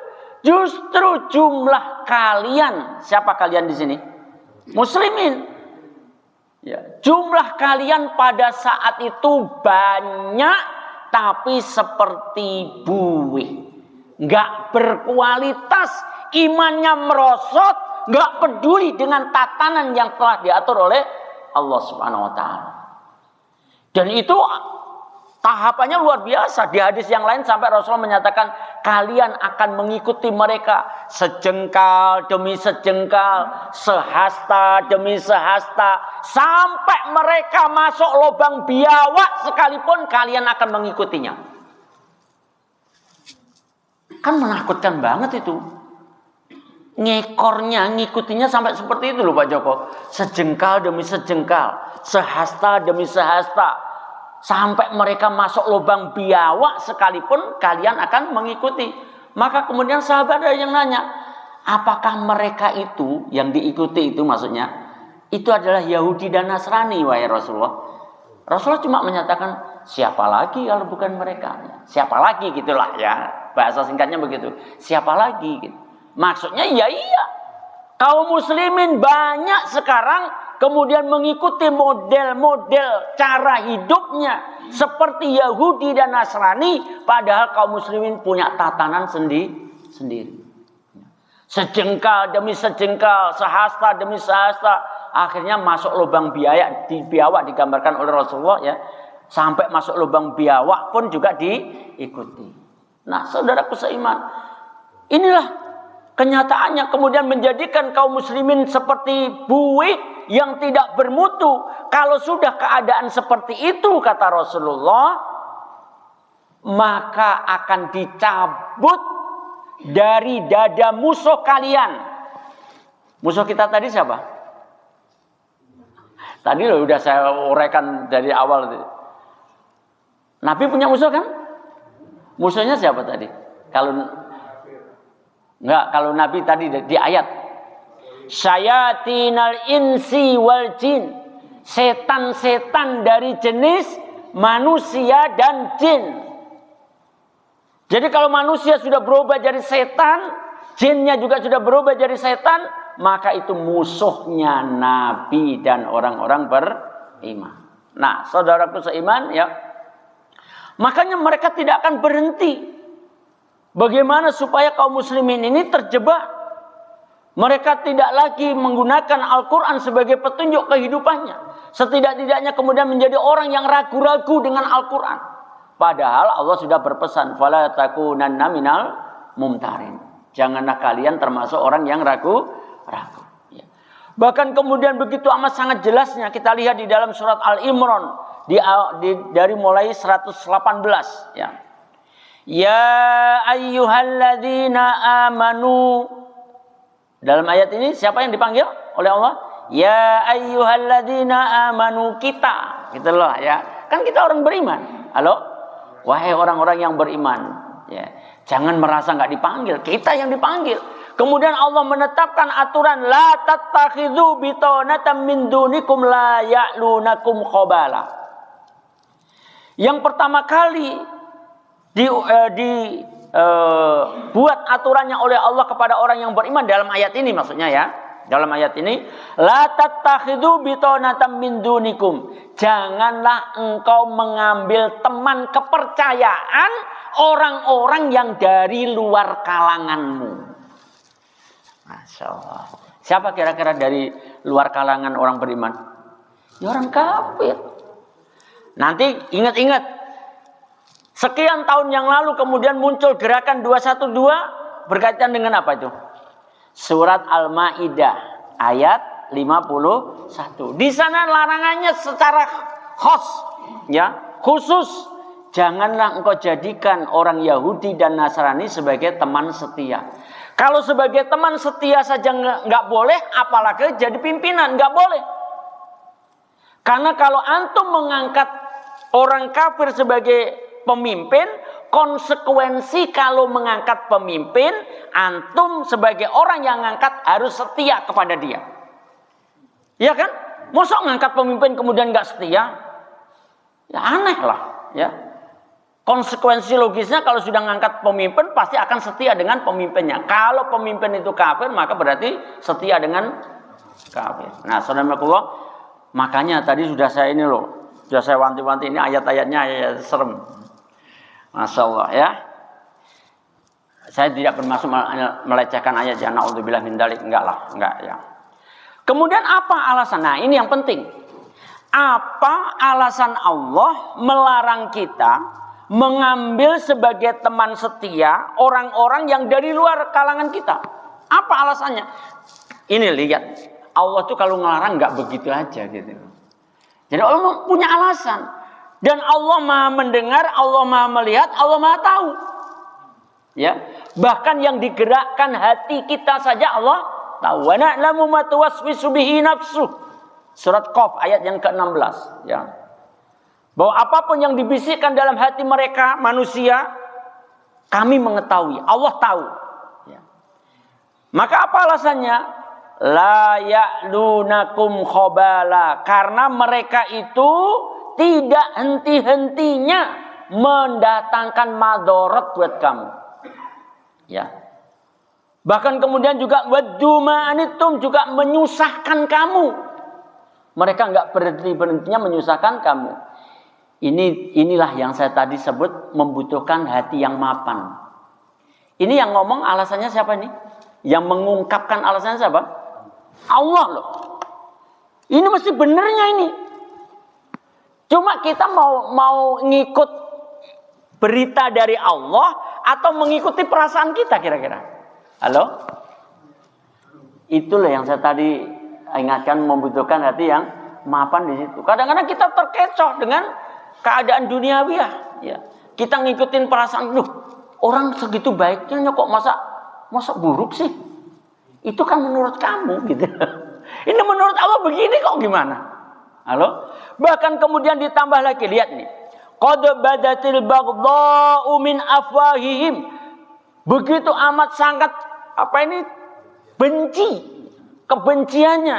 Justru jumlah kalian, siapa kalian di sini? Muslimin. Ya, jumlah kalian pada saat itu banyak, tapi seperti buih, nggak berkualitas, imannya merosot, nggak peduli dengan tatanan yang telah diatur oleh Allah Subhanahu Wa Taala. Dan itu tahapannya luar biasa. Di hadis yang lain sampai Rasulullah menyatakan, kalian akan mengikuti mereka sejengkal demi sejengkal, sehasta demi sehasta, sampai mereka masuk lubang biawak sekalipun kalian akan mengikutinya. Kan menakutkan banget itu. Ngekornya, ngikutinya sampai seperti itu loh Pak Joko. Sejengkal demi sejengkal, sehasta demi sehasta, sampai mereka masuk lubang biawak sekalipun kalian akan mengikuti. Maka kemudian sahabat ada yang nanya, apakah mereka itu yang diikuti itu maksudnya itu adalah Yahudi dan Nasrani wahai Rasulullah? Rasulullah cuma menyatakan, siapa lagi kalau bukan mereka? Siapa lagi gitulah ya, bahasa singkatnya begitu. Siapa lagi gitu. Maksudnya ya iya, kaum muslimin banyak sekarang kemudian mengikuti model-model cara hidupnya seperti Yahudi dan Nasrani, padahal kaum muslimin punya tatanan sendiri. Sejengkal demi sejengkal, sehasta demi sehasta, akhirnya masuk lubang biawak digambarkan oleh Rasulullah ya. Sampai masuk lubang biawak pun juga diikuti. Nah, saudaraku seiman, inilah kenyataannya kemudian menjadikan kaum muslimin seperti buih yang tidak bermutu. Kalau sudah keadaan seperti itu kata Rasulullah, maka akan dicabut dari dada musuh kalian. Musuh kita tadi siapa? Tadi loh udah saya uraikan dari awal. Nabi punya musuh kan? Musuhnya siapa tadi? Kalau Nabi tadi di ayat syayatinal insi wal jin, setan-setan dari jenis manusia dan jin. Jadi kalau manusia sudah berubah jadi setan, jinnya juga sudah berubah jadi setan, maka itu musuhnya Nabi dan orang-orang beriman. Nah, saudaraku seiman ya, makanya mereka tidak akan berhenti. Bagaimana supaya kaum muslimin ini terjebak? Mereka tidak lagi menggunakan Al-Quran sebagai petunjuk kehidupannya. Setidak-tidaknya kemudian menjadi orang yang ragu-ragu dengan Al-Quran. Padahal Allah sudah berpesan, fala takunanna minal mumtarin. Janganlah kalian termasuk orang yang ragu-ragu. Ya. Bahkan kemudian begitu amat sangat jelasnya kita lihat di dalam surat Al-Imran dari mulai 118 ya. Ya ayyuhalladzina amanu. Dalam ayat ini siapa yang dipanggil oleh Allah? Ya ayyuhalladzina amanu, kita. Gitu loh ya. Kan kita orang beriman. Halo? Wahai orang-orang yang beriman. Ya. Jangan merasa enggak dipanggil. Kita yang dipanggil. Kemudian Allah menetapkan aturan la tattakhidhu bitanatan min dunikum la ya'lunakum khabala. Yang pertama kali buat aturannya oleh Allah kepada orang yang beriman dalam ayat ini maksudnya ya. Dalam ayat ini la tattakhidhu bitanatan min dunikum. Janganlah engkau mengambil teman kepercayaan orang-orang yang dari luar kalanganmu. Masya Allah. Siapa kira-kira dari luar kalangan orang beriman? Ya orang kafir. Nanti ingat-ingat. Sekian tahun yang lalu kemudian muncul gerakan 212 berkaitan dengan apa itu? Surat Al-Maidah ayat 51. Di sana larangannya secara khusus, janganlah engkau jadikan orang Yahudi dan Nasrani sebagai teman setia. Kalau sebagai teman setia saja nggak boleh, apalagi jadi pimpinan nggak boleh. Karena kalau antum mengangkat orang kafir sebagai pemimpin, konsekuensi kalau mengangkat pemimpin, antum sebagai orang yang ngangkat harus setia kepada dia. Iya kan? Masa ngangkat pemimpin kemudian nggak setia? Ya aneh lah, ya. Konsekuensi logisnya kalau sudah ngangkat pemimpin pasti akan setia dengan pemimpinnya. Kalau pemimpin itu kafir maka berarti setia dengan kafir. Nah, saudara-saudara, makanya tadi sudah saya wanti-wanti ini ayat-ayatnya ayat serem. Masya Allah ya. Saya tidak bermaksud melecehkan ayat jangan na'udzubillah min dzalik, enggak ya. Kemudian apa alasan? Nah, ini yang penting. Apa alasan Allah melarang kita mengambil sebagai teman setia orang-orang yang dari luar kalangan kita? Apa alasannya? Ini lihat, Allah tuh kalau ngelarang nggak begitu aja gitu. Jadi Allah punya alasan. Dan Allah Maha mendengar, Allah Maha melihat, Allah Maha tahu. Ya, bahkan yang digerakkan hati kita saja Allah tahu. Wa na'lamu ma tuwaswisu bihi nafsuh. Surat Qaf ayat yang ke-16, ya. Bahwa apapun yang dibisikkan dalam hati mereka manusia, kami mengetahui, Allah tahu. Ya. Maka apa alasannya? La ya'lunakum khabala, karena mereka itu tidak henti-hentinya mendatangkan madharat buat kamu. Ya. Bahkan kemudian juga waddu ma'anitum, juga menyusahkan kamu. Mereka enggak berhenti-berhentinya menyusahkan kamu. Inilah yang saya tadi sebut membutuhkan hati yang mapan. Ini yang ngomong alasannya siapa ini? Yang mengungkapkan alasannya siapa? Allah loh. Ini mesti benernya ini. Cuma kita mau ngikut berita dari Allah atau mengikuti perasaan kita kira-kira? Halo? Itulah yang saya tadi ingatkan, membutuhkan hati yang mapan di situ. Kadang-kadang kita terkecoh dengan keadaan duniawiah. Ya. Kita ngikutin perasaan, orang segitu baiknya kok masa buruk sih? Itu kan menurut kamu gitu. Ini menurut Allah begini kok gimana? Halo? Bahkan kemudian ditambah lagi, lihat nih. Qad badatil baghdha'u min afwahihim. Begitu amat sangat benci, kebenciannya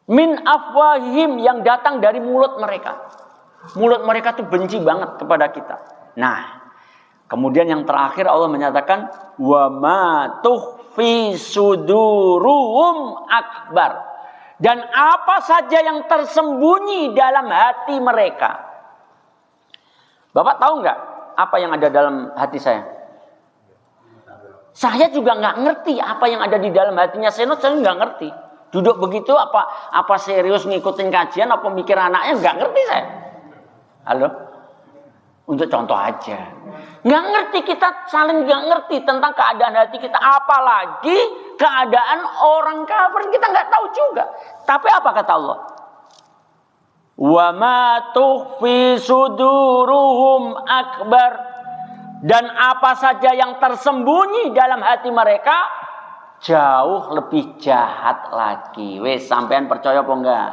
min afwahihim, yang datang dari mulut mereka. Mulut mereka tuh benci banget kepada kita. Nah, kemudian yang terakhir Allah menyatakan wa ma tukhfi suduruhum akbar. Dan apa saja yang tersembunyi dalam hati mereka. Bapak tahu nggak apa yang ada dalam hati saya? Saya juga nggak ngerti apa yang ada di dalam hatinya Senot, saya nggak ngerti. Duduk begitu apa serius ngikutin kajian, apa mikir anaknya, nggak ngerti saya. Halo? Untuk contoh aja. Nggak ngerti, kita saling nggak ngerti tentang keadaan hati kita. Apalagi keadaan orang kafir, kita nggak tahu juga. Tapi apa kata Allah? Wa ma tukhfi suduruhum akbar. Dan apa saja yang tersembunyi dalam hati mereka jauh lebih jahat lagi. Wes, sampean percaya apa enggak?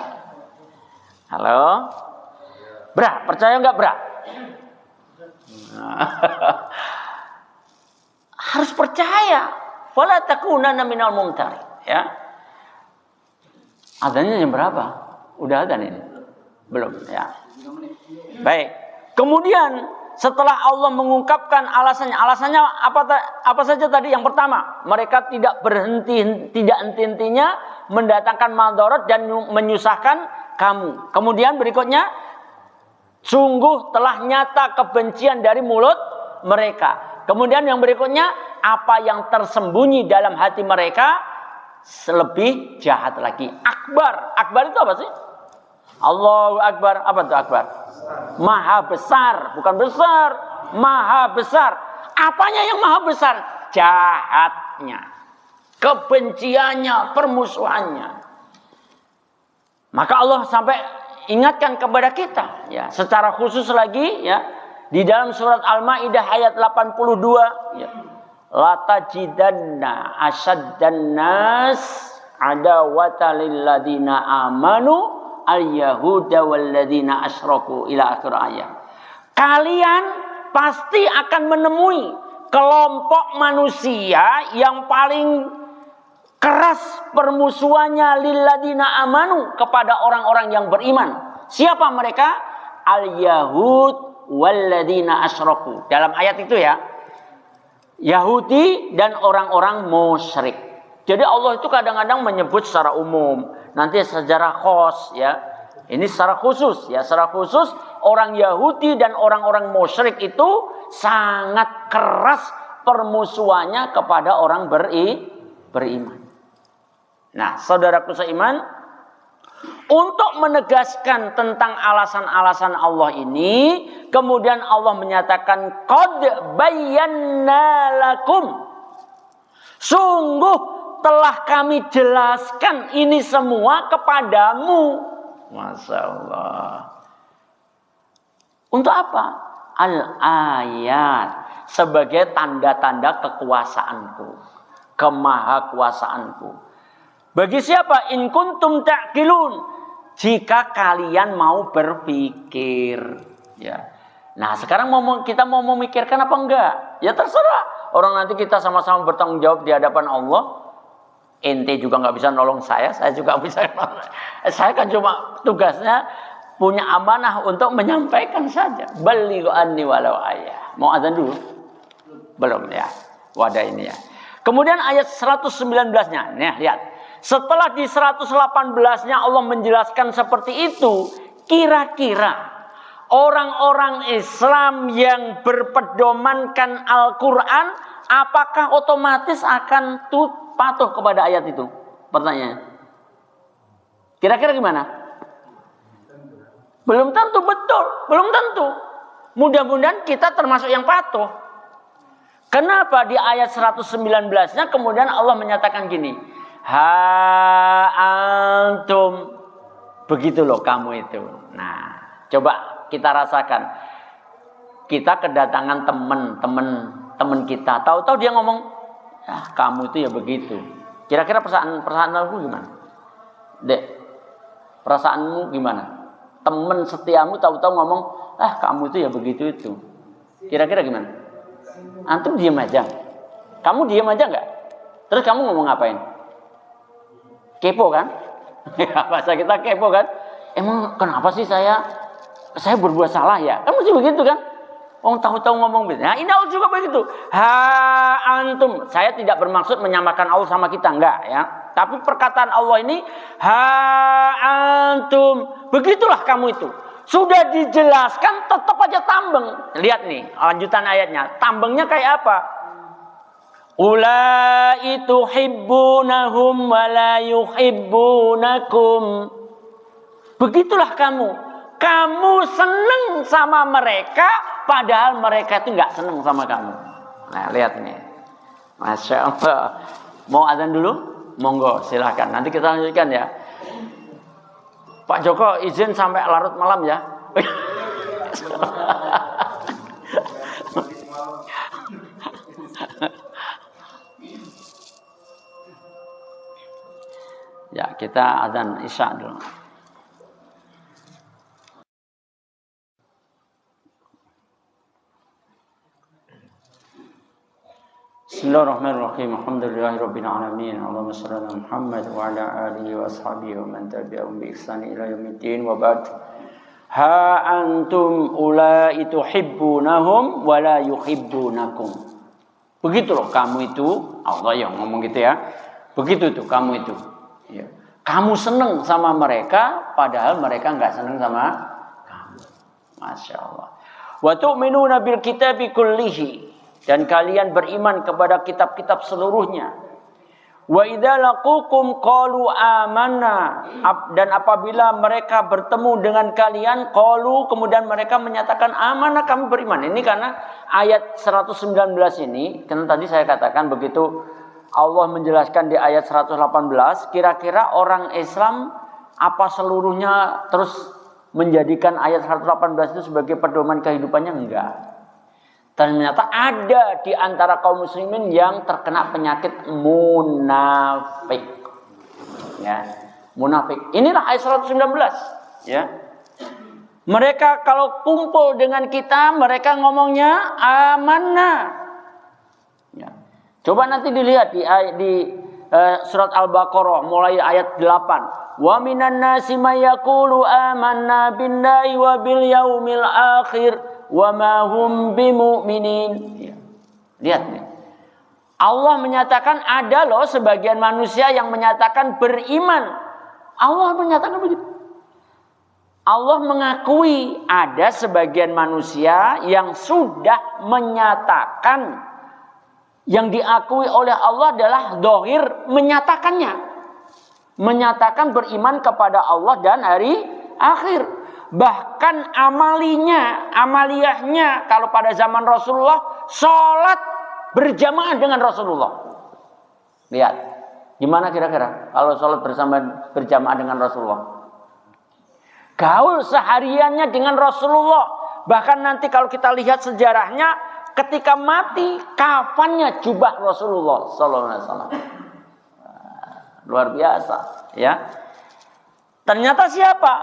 Halo? Bra, percaya enggak, Bra? Harus percaya. Fala takunanna minal mumtari, ya. Adzannya jam berapa? Udah adzan ini? Belum, ya. Baik. Kemudian setelah Allah mengungkapkan alasannya apa saja tadi? Yang pertama, mereka tidak henti-hentinya mendatangkan madharat dan menyusahkan kamu. Kemudian berikutnya, sungguh telah nyata kebencian dari mulut mereka. Kemudian yang berikutnya, apa yang tersembunyi dalam hati mereka lebih jahat lagi. Akbar. Akbar itu apa sih? Allahu Akbar. Apa itu akbar? Maha besar. Bukan besar. Maha besar. Apanya yang maha besar? Jahatnya. Kebenciannya, permusuhannya. Maka Allah sampai ingatkan kepada kita, ya, secara khusus lagi, ya, di dalam surat Al-Maidah ayat 82, ya. La tajidanna asyaddan nas adawata lil ladina amanu al-yahuda wal ladina asyraku, ila akhir ayat. Kalian pasti akan menemui kelompok manusia yang paling keras permusuhannya lilladina amanu, kepada orang-orang yang beriman. Siapa mereka? Al-Yahud walladina asyraku. Dalam ayat itu ya, Yahudi dan orang-orang musyrik. Jadi Allah itu kadang-kadang menyebut secara umum, nanti secara khos ya. Ini secara khusus ya, secara khusus orang Yahudi dan orang-orang musyrik itu sangat keras permusuhannya kepada orang beriman. Nah, saudaraku seiman, untuk menegaskan tentang alasan-alasan Allah ini, kemudian Allah menyatakan qad bayyana lakum. Sungguh telah kami jelaskan ini semua kepadamu. Masya Allah. Untuk apa? Al-ayat. Sebagai tanda-tanda kekuasaanku, kemahakuasaanku. Bagi siapa? In kuntum ta'qilun. Jika kalian mau berpikir. Ya. Nah sekarang kita mau memikirkan apa enggak? Ya terserah. Orang nanti kita sama-sama bertanggung jawab di hadapan Allah. Ente juga nggak bisa nolong saya juga bisa nolong. Saya kan cuma tugasnya punya amanah untuk menyampaikan saja. Balighu anni walau ayah. Mau azan dulu? Belum ya. Wadah ini ya. Kemudian ayat 119-nya. Nih lihat. Setelah di 118-nya Allah menjelaskan seperti itu, kira-kira orang-orang Islam yang berpedomankan Al-Quran, apakah otomatis akan patuh kepada ayat itu? Pertanyaannya. Kira-kira gimana? Belum tentu, betul. Belum tentu. Mudah-mudahan kita termasuk yang patuh. Kenapa di ayat 119-nya kemudian Allah menyatakan gini. Ha antum. Begitu loh kamu itu. Nah, coba kita rasakan. Kita kedatangan teman kita. Tahu-tahu dia ngomong, "Ah, kamu itu ya begitu." Kira-kira perasaanmu gimana? Dek, perasaanmu gimana? Teman setiamu tahu-tahu ngomong, "Ah, kamu itu ya begitu itu." Kira-kira gimana? Antum diam aja. Kamu diam aja nggak? Terus kamu ngomong ngapain? Kepo kan? Bahasa kita kepo kan? Emang kenapa sih saya berbuat salah ya? Kan mesti begitu kan? Orang tahu-tahu ngomong begitu. Nah, ini Allah juga begitu. Ha antum. Saya tidak bermaksud menyamakan Allah sama kita, enggak ya. Tapi perkataan Allah ini ha antum. Begitulah kamu itu. Sudah dijelaskan tetap aja tambeng. Lihat nih lanjutan ayatnya. Tambengnya kayak apa? Ulai tuhibbunahum wa la yuhibbunakum. Begitulah kamu. Kamu seneng sama mereka, padahal mereka itu nggak seneng sama kamu. Nah, lihat nih. Masya Allah. Mau azan dulu? Monggo, silahkan. Nanti kita lanjutkan ya. Pak Joko izin sampai larut malam ya. Ya, kita azan Isya dulu. Bismillahirrahmanirrahim. Alhamdulillahirabbil alamin. Allahumma shalli ala Muhammad wa ala alihi wa ashabihi wa man tabi'ahum bi ihsan ila yaumiddin wa ba'd. Ha antum ulai tuhibbunahum wa la yuhibbunakum. Begitu loh kamu itu, Allah yang ngomong gitu ya. Begitu tuh kamu itu. Ya. Kamu seneng sama mereka, padahal mereka nggak seneng sama kamu. Masya Allah. Wa tu'minuna bil kitabi kullihi. Dan kalian beriman kepada kitab-kitab seluruhnya. Wa idza laqukum qalu amanna. Dan apabila mereka bertemu dengan kalian, qalu, kemudian mereka menyatakan amanah, kami beriman. Ini karena ayat 119 ini, kan tadi saya katakan begitu Allah menjelaskan di ayat 118, kira-kira orang Islam apa seluruhnya terus menjadikan ayat 118 itu sebagai pedoman kehidupannya? Enggak. Ternyata ada di antara kaum muslimin yang terkena penyakit munafik. Ya, munafik. Inilah ayat 119, ya. Mereka kalau kumpul dengan kita, mereka ngomongnya amanah. Ya. Coba nanti dilihat di surat Al-Baqarah mulai ayat 8. Wa minan nasi may yaqulu amanna billahi wa bil yaumil akhir wa ma hum bimu'minin. Lihat nih. Allah menyatakan ada loh sebagian manusia yang menyatakan beriman. Allah menyatakan begitu. Allah mengakui ada sebagian manusia yang sudah menyatakan, yang diakui oleh Allah adalah dohir menyatakannya. Menyatakan beriman kepada Allah dan hari akhir. Bahkan amaliyahnya kalau pada zaman Rasulullah, sholat berjamaah dengan Rasulullah. Lihat, gimana kira-kira kalau sholat berjamaah dengan Rasulullah? Gaul sehariannya dengan Rasulullah. Bahkan nanti kalau kita lihat sejarahnya, ketika mati, kafannya jubah Rasulullah Sallallahu Alaihi Wasallam. Luar biasa, ya. Ternyata siapa?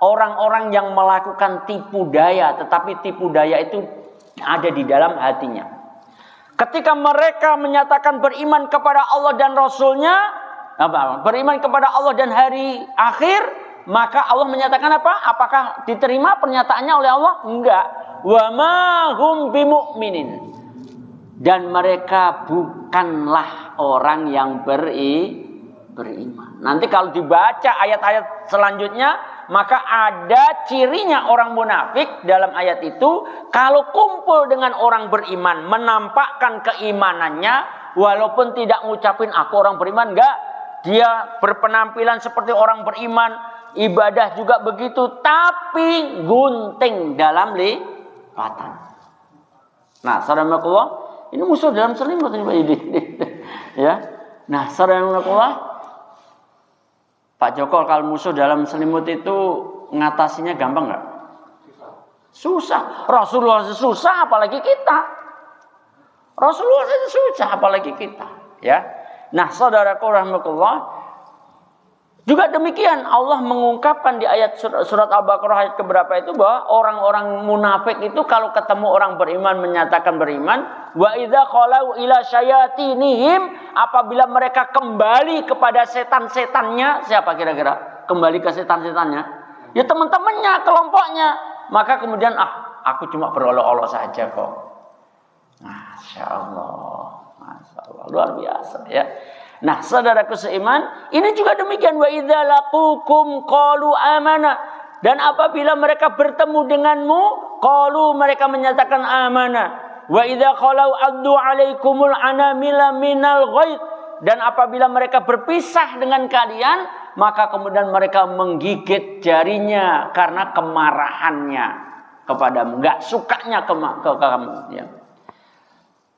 Orang-orang yang melakukan tipu daya, tetapi tipu daya itu ada di dalam hatinya. Ketika mereka menyatakan beriman kepada Allah dan Rasulnya, beriman kepada Allah dan hari akhir, maka Allah menyatakan apa? Apakah diterima pernyataannya oleh Allah? Enggak. Wa ma hum bimu'minin. Dan mereka bukanlah orang yang beriman. Nanti kalau dibaca ayat-ayat selanjutnya, maka ada cirinya orang munafik dalam ayat itu. Kalau kumpul dengan orang beriman, menampakkan keimanannya, walaupun tidak ngucapin aku orang beriman, enggak. Dia berpenampilan seperti orang beriman, ibadah juga begitu, tapi gunting dalam lipatan. Nah, saudara-saudara, ini musuh dalam selimut ini. Ya. Nah, saudara-saudara, Pak Joko kalau musuh dalam selimut itu ngatasinya gampang nggak? Susah. Rasulullah susah, apalagi kita. Rasulullah susah, apalagi kita. Ya. Nah, saudaraku rahmatullah, juga demikian Allah mengungkapkan di ayat surat Al-Baqarah ayat keberapa itu bahwa orang-orang munafik itu kalau ketemu orang beriman menyatakan beriman, wa idza khalau ila syayatinihim, apabila mereka kembali kepada setan-setannya, siapa kira-kira? Kembali ke setan-setannya? Ya teman-temannya, kelompoknya. Maka kemudian aku cuma berolok-olok saja kok. Masya Allah, luar biasa ya. Nah, saudaraku seiman, ini juga demikian. Wa idza laqukum qalu amana. Dan apabila mereka bertemu denganmu, qalu, mereka menyatakan amana. Wa idza khalau addu alaikumul anamila minal ghaid. Dan apabila mereka berpisah dengan kalian, maka kemudian mereka menggigit jarinya karena kemarahannya kepadamu, enggak sukanya ke kamu ya.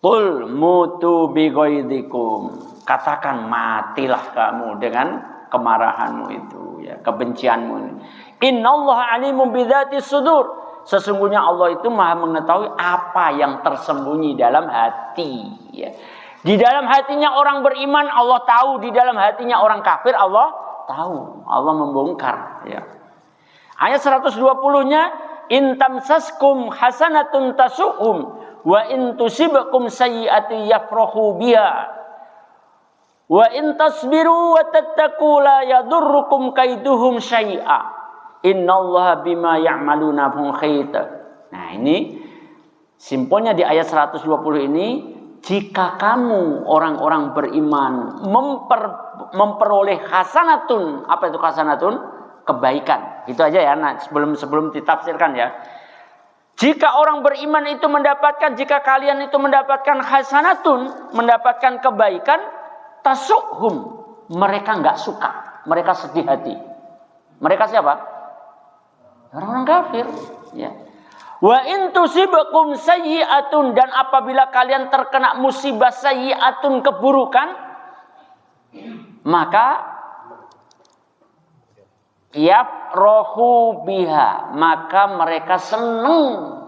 Qul mutu bi ghaidikum. Katakan matilah kamu dengan kemarahanmu itu ya, kebencianmu ini. Innallaha alimun bidzati sudur. Sesungguhnya Allah itu Maha mengetahui apa yang tersembunyi dalam hati ya. Di dalam hatinya orang beriman Allah tahu, di dalam hatinya orang kafir Allah tahu. Allah membongkar ya. Ayat 120-nya, in tamsaskum hasanatun tasu'um wa in tusibakum sayyi'atun yafrahu biha. Wa in tasbiru wa tattaqu la yadurrukum kaiduhum syai'a. Innallaha bima ya'maluna muhit. Nah, ini simpelnya di ayat 120 ini, jika kamu orang-orang beriman memperoleh hasanatun, apa itu hasanatun? Kebaikan. Gitu aja ya. Nah, sebelum ditafsirkan ya. Jika orang beriman itu mendapatkan, jika kalian itu mendapatkan hasanatun, mendapatkan kebaikan, tasukhum, mereka enggak suka, mereka sedih hati. Mereka siapa? Orang-orang kafir ya. Wa in tusibakum sayyi'atun, dan apabila kalian terkena musibah sayyi'atun, keburukan, maka yafrahu biha, maka mereka senang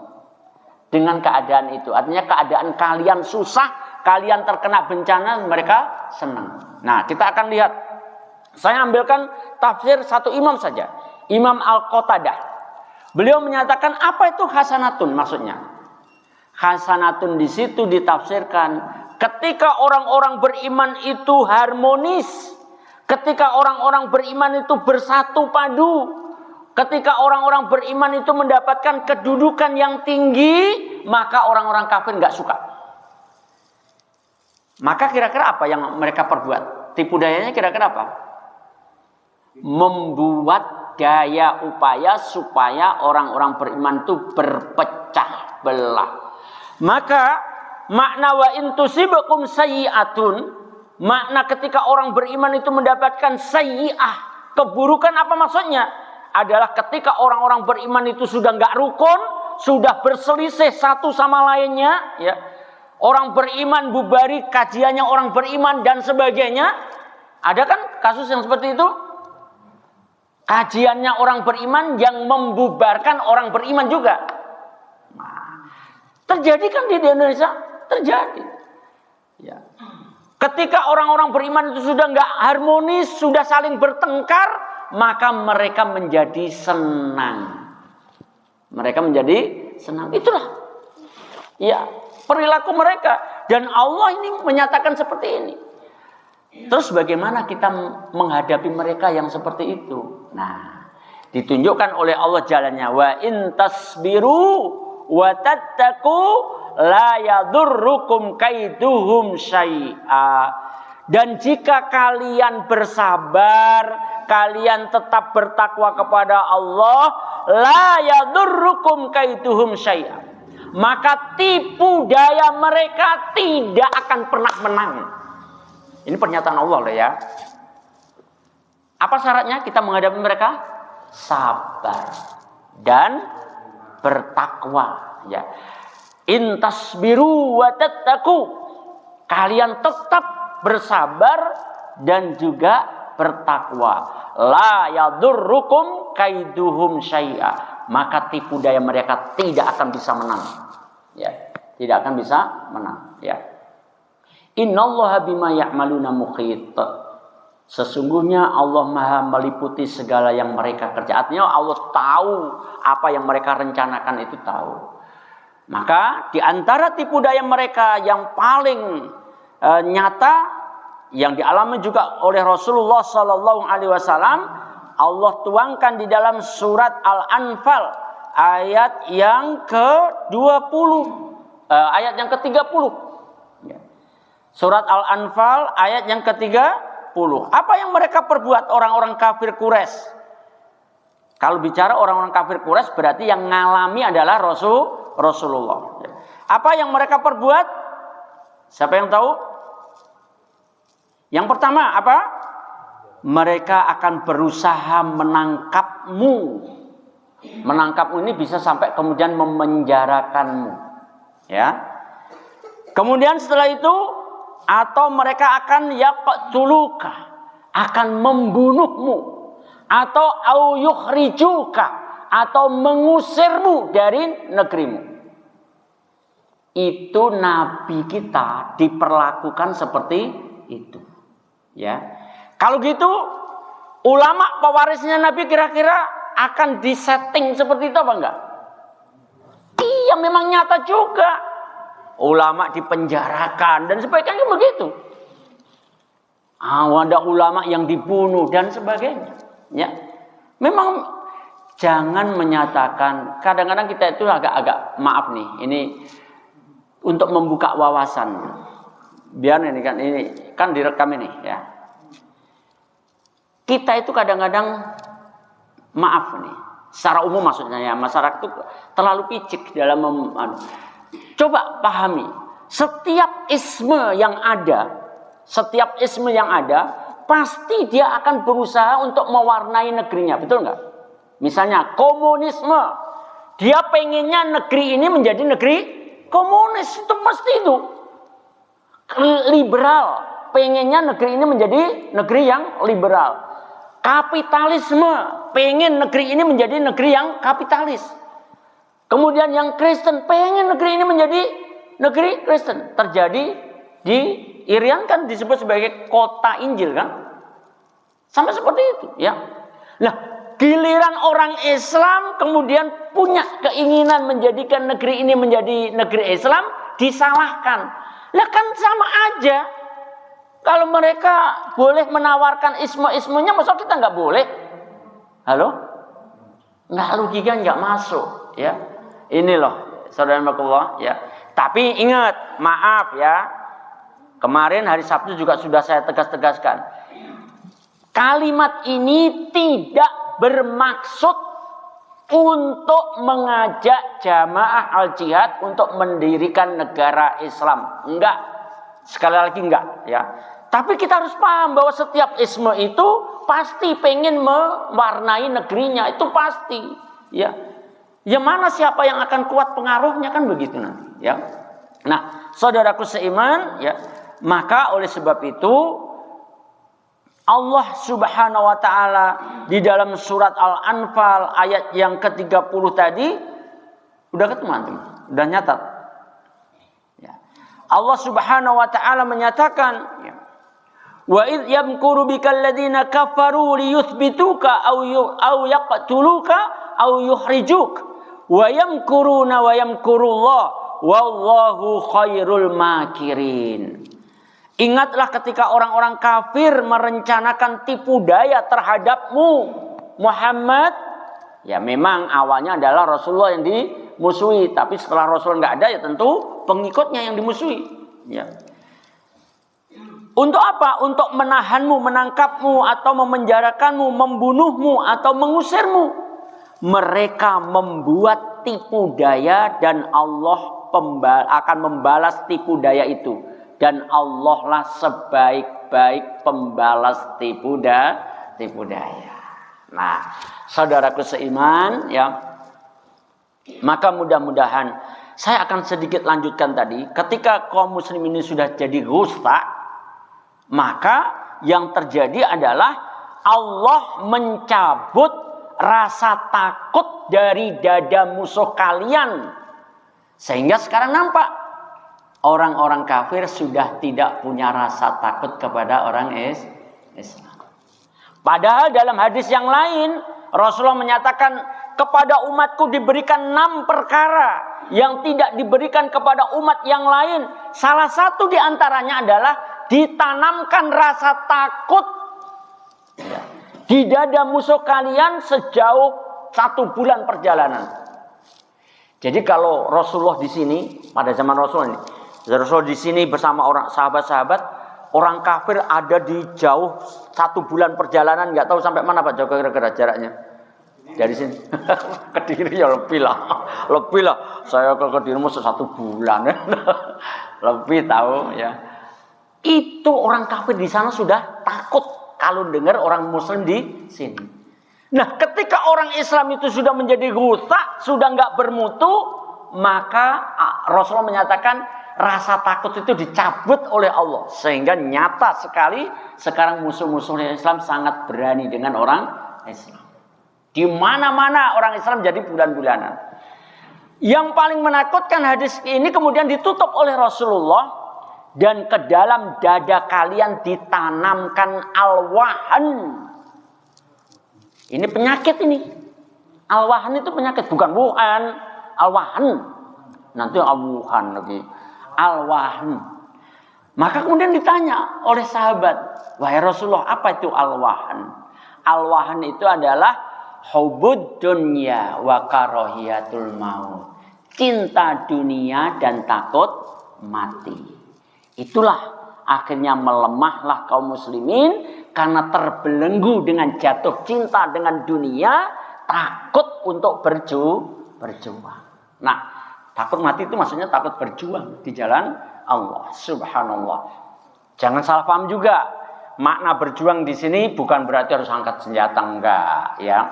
dengan keadaan itu. Artinya keadaan kalian susah, kalian terkena bencana, mereka senang. Nah, kita akan lihat. Saya ambilkan tafsir satu imam saja. Imam Al-Qatadah. Beliau menyatakan apa itu hasanatun maksudnya. Hasanatun di situ ditafsirkan ketika orang-orang beriman itu harmonis, ketika orang-orang beriman itu bersatu padu, ketika orang-orang beriman itu mendapatkan kedudukan yang tinggi, maka orang-orang kafir nggak suka. Maka kira-kira apa yang mereka perbuat? Tipu dayanya kira-kira apa? Membuat daya upaya supaya orang-orang beriman itu berpecah belah. Maka makna wa in tusibakum sayyi'atun, makna ketika orang beriman itu mendapatkan sayyi'ah, keburukan apa maksudnya? Adalah ketika orang-orang beriman itu sudah nggak rukun, sudah berselisih satu sama lainnya, ya. Orang beriman bubari kajiannya orang beriman dan sebagainya. Ada kan kasus yang seperti itu? Kajiannya orang beriman yang membubarkan orang beriman juga. Nah, terjadi kan di Indonesia? Terjadi. Ya. Ketika orang-orang beriman itu sudah nggak harmonis, sudah saling bertengkar, maka mereka menjadi senang. Mereka menjadi senang. Itulah, ya, perilaku mereka. Dan Allah ini menyatakan seperti ini. Terus bagaimana kita menghadapi mereka yang seperti itu? Nah, ditunjukkan oleh Allah jalannya. Wa in tasbiru wa tattaqu la yadurrukum kaiduhum syai'a. Dan jika kalian bersabar, kalian tetap bertakwa kepada Allah, la yadurrukum kaiduhum syai'a, maka tipu daya mereka tidak akan pernah menang. Ini pernyataan Allah loh ya. Apa syaratnya kita menghadapi mereka? Sabar dan bertakwa, ya. In tasbiru wa tattaqu, kalian tetap bersabar dan juga bertakwa. La yadurrukum kaiduhum syai'a, maka tipu daya mereka tidak akan bisa menang. Ya, tidak akan bisa menang, ya. Innallaha bima ya'maluna muhit. Sesungguhnya Allah Maha meliputi segala yang mereka kerja. Artinya Allah tahu apa yang mereka rencanakan, itu tahu. Maka di antara tipu daya mereka yang paling nyata yang dialami juga oleh Rasulullah Sallallahu Alaihi Wasallam, Allah tuangkan di dalam surat Al-Anfal ayat yang ke-20, ayat yang ke-30. Surat Al-Anfal ayat yang ke-30. Apa yang mereka perbuat orang-orang kafir Quraisy? Kalau bicara orang-orang kafir Quraisy berarti yang ngalami adalah Rasulullah. Apa yang mereka perbuat? Siapa yang tahu? Yang pertama apa? Mereka akan berusaha menangkapmu. Menangkapmu ini bisa sampai kemudian memenjarakanmu. Ya. Kemudian setelah itu, atau mereka akan yaqtuluka, akan membunuhmu, atau au yukhrijuka, atau mengusirmu dari negerimu. Itu nabi kita diperlakukan seperti itu, ya. Kalau gitu, ulama pewarisnya nabi kira-kira akan disetting seperti itu apa enggak? Iya, memang nyata juga. Ulama dipenjarakan dan sebagainya begitu. Ada ulama yang dibunuh dan sebagainya. Ya, memang jangan menyatakan. Kadang-kadang kita itu agak maaf nih. Ini untuk membuka wawasan. Biar ini kan direkam ini ya. Kita itu kadang-kadang maaf nih. Secara umum maksudnya ya, masyarakat itu terlalu picik dalam coba pahami, setiap isme yang ada, pasti dia akan berusaha untuk mewarnai negerinya, betul nggak? Misalnya komunisme, dia pengennya negeri ini menjadi negeri komunis, itu pasti itu. Liberal, pengennya negeri ini menjadi negeri yang liberal. Kapitalisme, pengen negeri ini menjadi negeri yang kapitalis. Kemudian yang Kristen pengen negeri ini menjadi negeri Kristen. Terjadi di Irian kan disebut sebagai kota Injil kan. Sampai seperti itu ya. Nah, giliran orang Islam kemudian punya keinginan menjadikan negeri ini menjadi negeri Islam, disalahkan. Lah kan sama aja. Kalau mereka boleh menawarkan ismu-ismunya, masa kita nggak boleh? Halo? Nggak, logika nggak masuk, ya. Ini loh, saudara-saudara, ya. Tapi ingat, maaf ya. Kemarin hari Sabtu juga sudah saya tegas-tegaskan. Kalimat ini tidak bermaksud untuk mengajak jamaah al-jihad untuk mendirikan negara Islam. Enggak. Sekali lagi enggak, ya. Tapi kita harus paham bahwa setiap isme itu pasti pengen mewarnai negerinya, itu pasti, ya. Ya mana siapa yang akan kuat pengaruhnya, kan begitu nanti, ya. Nah, saudaraku seiman, ya, maka oleh sebab itu Allah Subhanahu wa taala di dalam surat Al-Anfal ayat yang ke-30 tadi udah ketemu antum, udah nyatat. Ya. Allah Subhanahu wa taala menyatakan, ya, wa id yamkuru bikal ladzina kafaru liyuthbituka aw yaqtuluka aw yukhrijuk wa yamkuruna wa yamkurullah wallahu khairul makirin. Ingatlah ketika orang-orang kafir merencanakan tipu daya terhadapmu Muhammad. Ya memang awalnya adalah Rasulullah yang dimusuhi, tapi setelah Rasulullah nggak ada ya tentu pengikutnya yang dimusuhi. Ya. Untuk apa? Untuk menahanmu, menangkapmu, atau memenjarakanmu, membunuhmu, atau mengusirmu. Mereka membuat tipu daya dan Allah akan membalas tipu daya itu. Dan Allah lah sebaik-baik pembalas tipu daya. Nah, saudaraku seiman, ya. Maka mudah-mudahan saya akan sedikit lanjutkan tadi. Ketika kaum muslim ini sudah jadi rusak, maka yang terjadi adalah Allah mencabut rasa takut dari dada musuh kalian. Sehingga sekarang nampak orang-orang kafir sudah tidak punya rasa takut kepada orang Islam. Padahal dalam hadis yang lain Rasulullah menyatakan kepada umatku diberikan 6 perkara yang tidak diberikan kepada umat yang lain. Salah satu di antaranya adalah ditanamkan rasa takut di dada musuh kalian sejauh 1 bulan perjalanan. Jadi kalau Rasulullah di sini pada zaman Rasulullah di sini bersama orang sahabat-sahabat, orang kafir ada di jauh 1 bulan perjalanan, nggak tahu sampai mana Pak Joko kira-kira jaraknya dari sini. Kediri ya lebih lah. Saya ke Kediri mesti 1 bulan, lebih tahu ya. Itu orang kafir di sana sudah takut kalau dengar orang muslim di sini. Nah, ketika orang Islam itu sudah menjadi rusak, sudah nggak bermutu, maka Rasulullah menyatakan rasa takut itu dicabut oleh Allah. Sehingga nyata sekali sekarang musuh-musuh Islam sangat berani dengan orang Islam. Di mana-mana orang Islam jadi bulan-bulanan. Yang paling menakutkan hadis ini kemudian ditutup oleh Rasulullah. Dan ke dalam dada kalian ditanamkan al-wahan. Ini penyakit ini. Al-wahan itu penyakit, bukan Wuhan. Al-wahan. Nanti al-Wuhan lagi. Al-wahan. Maka kemudian ditanya oleh sahabat, wahai Rasulullah, apa itu al-wahan? Al-wahan itu adalah hubud dunya wa karahiyatul maut. Cinta dunia dan takut mati. Itulah akhirnya melemahlah kaum muslimin karena terbelenggu dengan jatuh cinta dengan dunia, takut untuk berjuang. Nah, takut mati itu maksudnya takut berjuang di jalan Allah. Subhanallah. Jangan salah paham juga. Makna berjuang di sini bukan berarti harus angkat senjata, enggak, ya.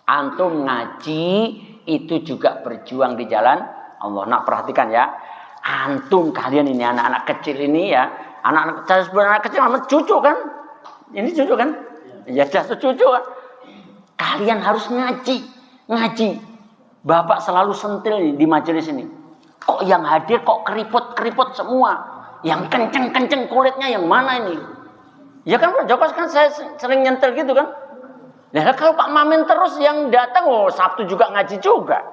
Antum ngaji itu juga berjuang di jalan Allah. Nah, perhatikan ya. Antum kalian ini anak-anak kecil ini ya, anak-anak kecil sama cucu kan? Ini cucu kan? Ya jatuh cucu kan? Kalian harus ngaji. Bapak selalu sentil nih di majelis ini. Kok yang hadir kok keriput semua? Yang kenceng kulitnya yang mana ini? Ya kan Pak Joko kan saya sering nyentil gitu kan? Nah kalau Pak Mamin terus yang datang, Sabtu juga ngaji juga.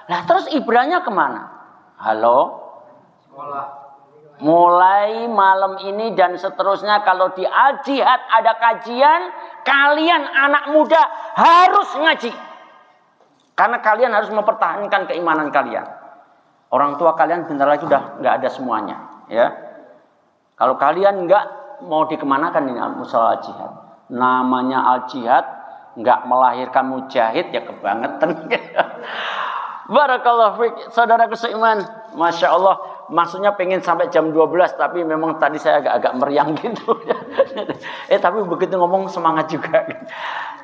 Nah terus ibrahnya kemana? Halo? Mulai malam ini dan seterusnya kalau di Al-Jihad ada kajian, kalian anak muda harus ngaji. Karena kalian harus mempertahankan keimanan kalian. Orang tua kalian bentar lagi udah nggak ada semuanya, ya. Kalau kalian nggak mau dikemanakan ini musola Al-Jihad. Namanya Al-Jihad nggak melahirkan mujahid ya kebangetan. Barakallahu fiik, saudaraku seiman. Masya Allah, maksudnya pengen sampai jam 12, tapi memang tadi saya agak meriang gitu. Tapi begitu ngomong semangat juga.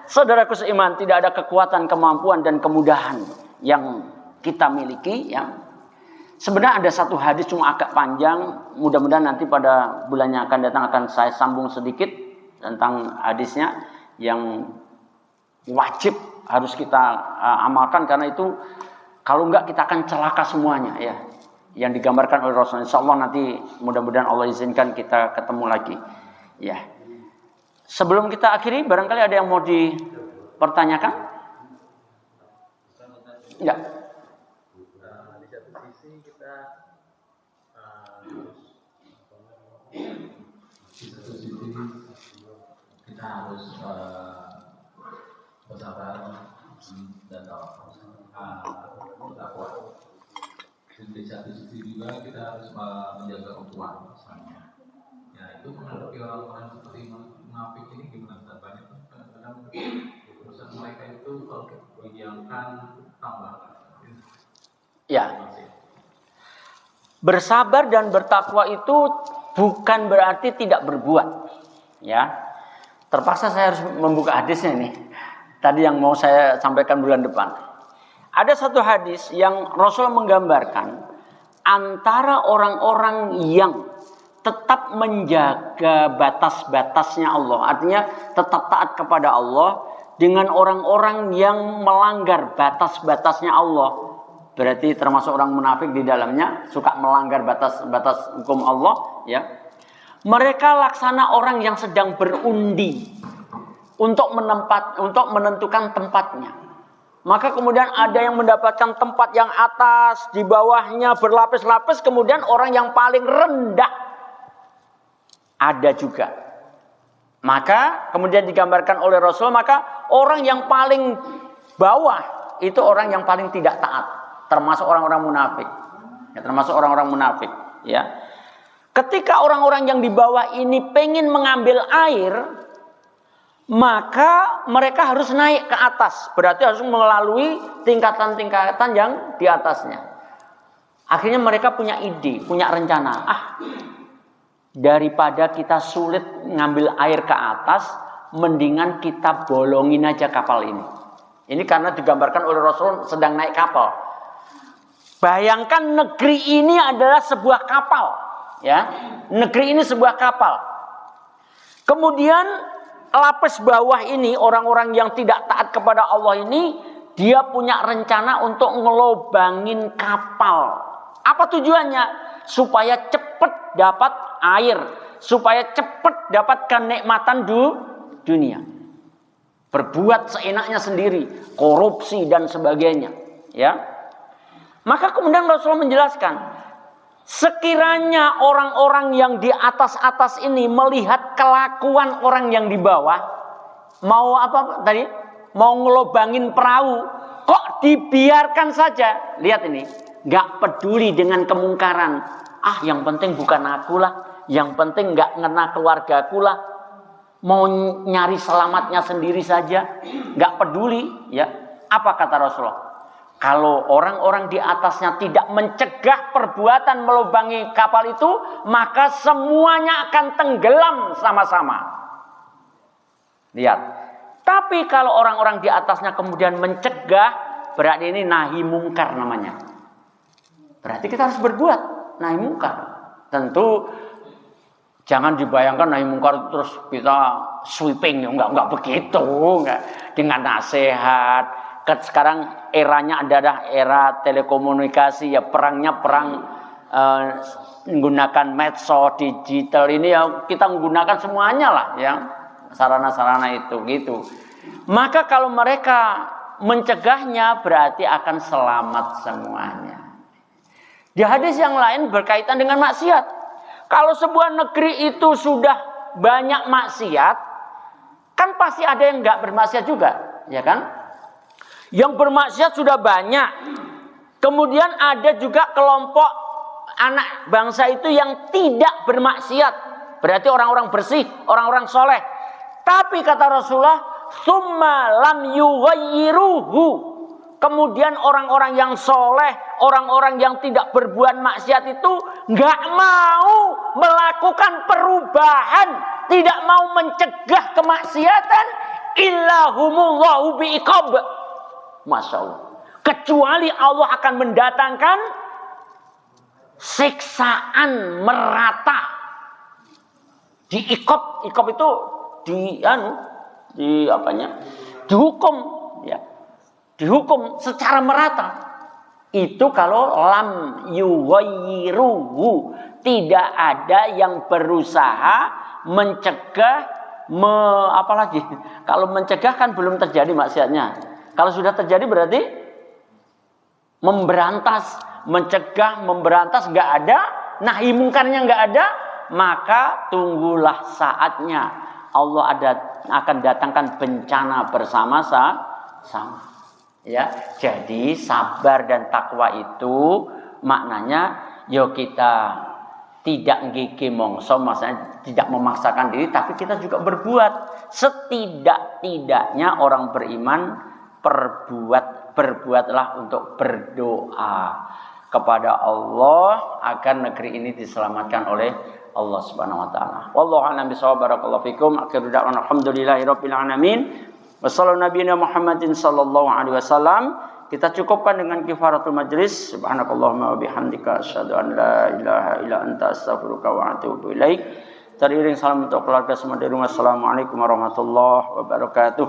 Saudaraku seiman, tidak ada kekuatan, kemampuan, dan kemudahan yang kita miliki. Yang sebenarnya ada satu hadis cuma agak panjang. Mudah-mudahan nanti pada bulan yang akan datang akan saya sambung sedikit tentang hadisnya yang wajib harus kita amalkan, karena itu kalau enggak kita akan celaka semuanya, ya. Yang digambarkan oleh Rasulullah. Insyaallah nanti mudah-mudahan Allah izinkan kita ketemu lagi, ya. Sebelum kita akhiri, barangkali ada yang mau dipertanyakan? Enggak. Di satu sisi kita harus bersabar dan bertakwa. Di satu sisi juga kita harus menjaga ukhuwah misalnya. Ya, itu menghadapi orang-orang seperti munafik ini gimana? Banyak kadang-kadang urusan mereka itu kalau didiamkan tambah. Ya. Bersabar dan bertakwa itu bukan berarti tidak berbuat, ya. Terpaksa saya harus membuka hadisnya nih. Tadi yang mau saya sampaikan bulan depan. Ada satu hadis yang Rasul menggambarkan antara orang-orang yang tetap menjaga batas-batasnya Allah, artinya tetap taat kepada Allah, dengan orang-orang yang melanggar batas-batasnya Allah. Berarti termasuk orang munafik di dalamnya, suka melanggar batas-batas hukum Allah, ya. Mereka laksana orang yang sedang berundi untuk menentukan tempatnya. Maka kemudian ada yang mendapatkan tempat yang atas, di bawahnya berlapis-lapis, kemudian orang yang paling rendah ada juga. Maka kemudian digambarkan oleh Rasul, maka orang yang paling bawah itu orang yang paling tidak taat, termasuk orang-orang munafik. Ya, termasuk orang-orang munafik, ya. Ketika orang-orang yang di bawah ini pengen mengambil air, maka mereka harus naik ke atas. Berarti harus melalui tingkatan-tingkatan yang di atasnya. Akhirnya mereka punya ide, punya rencana. Daripada kita sulit ngambil air ke atas, mendingan kita bolongin aja kapal ini. Ini karena digambarkan oleh Rasul sedang naik kapal. Bayangkan negeri ini adalah sebuah kapal, ya. Negeri ini sebuah kapal. Kemudian lapis bawah ini, orang-orang yang tidak taat kepada Allah ini, dia punya rencana untuk ngelobangin kapal. Apa tujuannya? Supaya cepat dapat air, supaya cepat dapat kenikmatan dunia. Berbuat seenaknya sendiri, korupsi dan sebagainya, ya. Maka kemudian Rasulullah menjelaskan, sekiranya orang-orang yang di atas-atas ini melihat kelakuan orang yang di bawah, mau apa tadi? Mau ngelobangin perahu, kok dibiarkan saja? Lihat ini, gak peduli dengan kemungkaran. Yang penting bukan aku lah, yang penting gak ngena keluargaku lah. Mau nyari selamatnya sendiri saja, gak peduli, ya. Apa kata Rasulullah? Kalau orang-orang di atasnya tidak mencegah perbuatan melubangi kapal itu, maka semuanya akan tenggelam sama-sama. Lihat. Tapi kalau orang-orang di atasnya kemudian mencegah, berarti ini nahi mungkar namanya. Berarti kita harus berbuat nahi mungkar. Tentu jangan dibayangkan nahi mungkar terus kita sweeping, enggak begitu, enggak. Dengan nasihat. Sekarang eranya adalah era telekomunikasi, ya, perangnya perang menggunakan medsos digital ini, ya, kita menggunakan semuanya lah, ya, sarana-sarana itu gitu. Maka kalau mereka mencegahnya berarti akan selamat semuanya. Di hadis yang lain berkaitan dengan maksiat. Kalau sebuah negeri itu sudah banyak maksiat, kan pasti ada yang nggak bermaksiat juga, ya kan? Yang bermaksiat sudah banyak. Kemudian ada juga kelompok anak bangsa itu yang tidak bermaksiat. Berarti orang-orang bersih, orang-orang soleh. Tapi kata Rasulullah, summa lam yughayyiruhu. Kemudian orang-orang yang soleh, orang-orang yang tidak berbuat maksiat itu nggak mau melakukan perubahan, tidak mau mencegah kemaksiatan, illahumullahu bi'iqab. Masya Allah. Kecuali Allah akan mendatangkan siksaan merata. Diiqab, iqab itu dihukum, ya. Dihukum secara merata. Itu kalau lam yughayyiruhu, tidak ada yang berusaha mencegah, apalagi kalau mencegah kan belum terjadi maksiatnya. Kalau sudah terjadi berarti memberantas, mencegah, memberantas nggak ada, nahi mungkarnya nggak ada, maka tunggulah saatnya Allah akan datangkan bencana bersama-sama. Ya, jadi sabar dan takwa itu maknanya yo kita tidak ngiki mongso, maksudnya tidak memaksakan diri, tapi kita juga berbuat. Setidak-tidaknya orang beriman berbuatlah untuk berdoa kepada Allah agar negeri ini diselamatkan oleh Allah Subhanahu wa taala. Wallahu a'lam bishawab. Barakallahu fikum. Akhiru da'wana alhamdulillahirabbil alamin. Wassalamualaikum Nabi Muhammadin sallallahu alaihi wasallam. Kita cukupkan dengan kifaratul majlis. Subhanakallahumma wa bihamdika asyhadu an la ilaha illa anta astaghfiruka wa atubu ilaik. Teriring salam untuk keluarga semua di rumah. Assalamualaikum warahmatullahi wabarakatuh.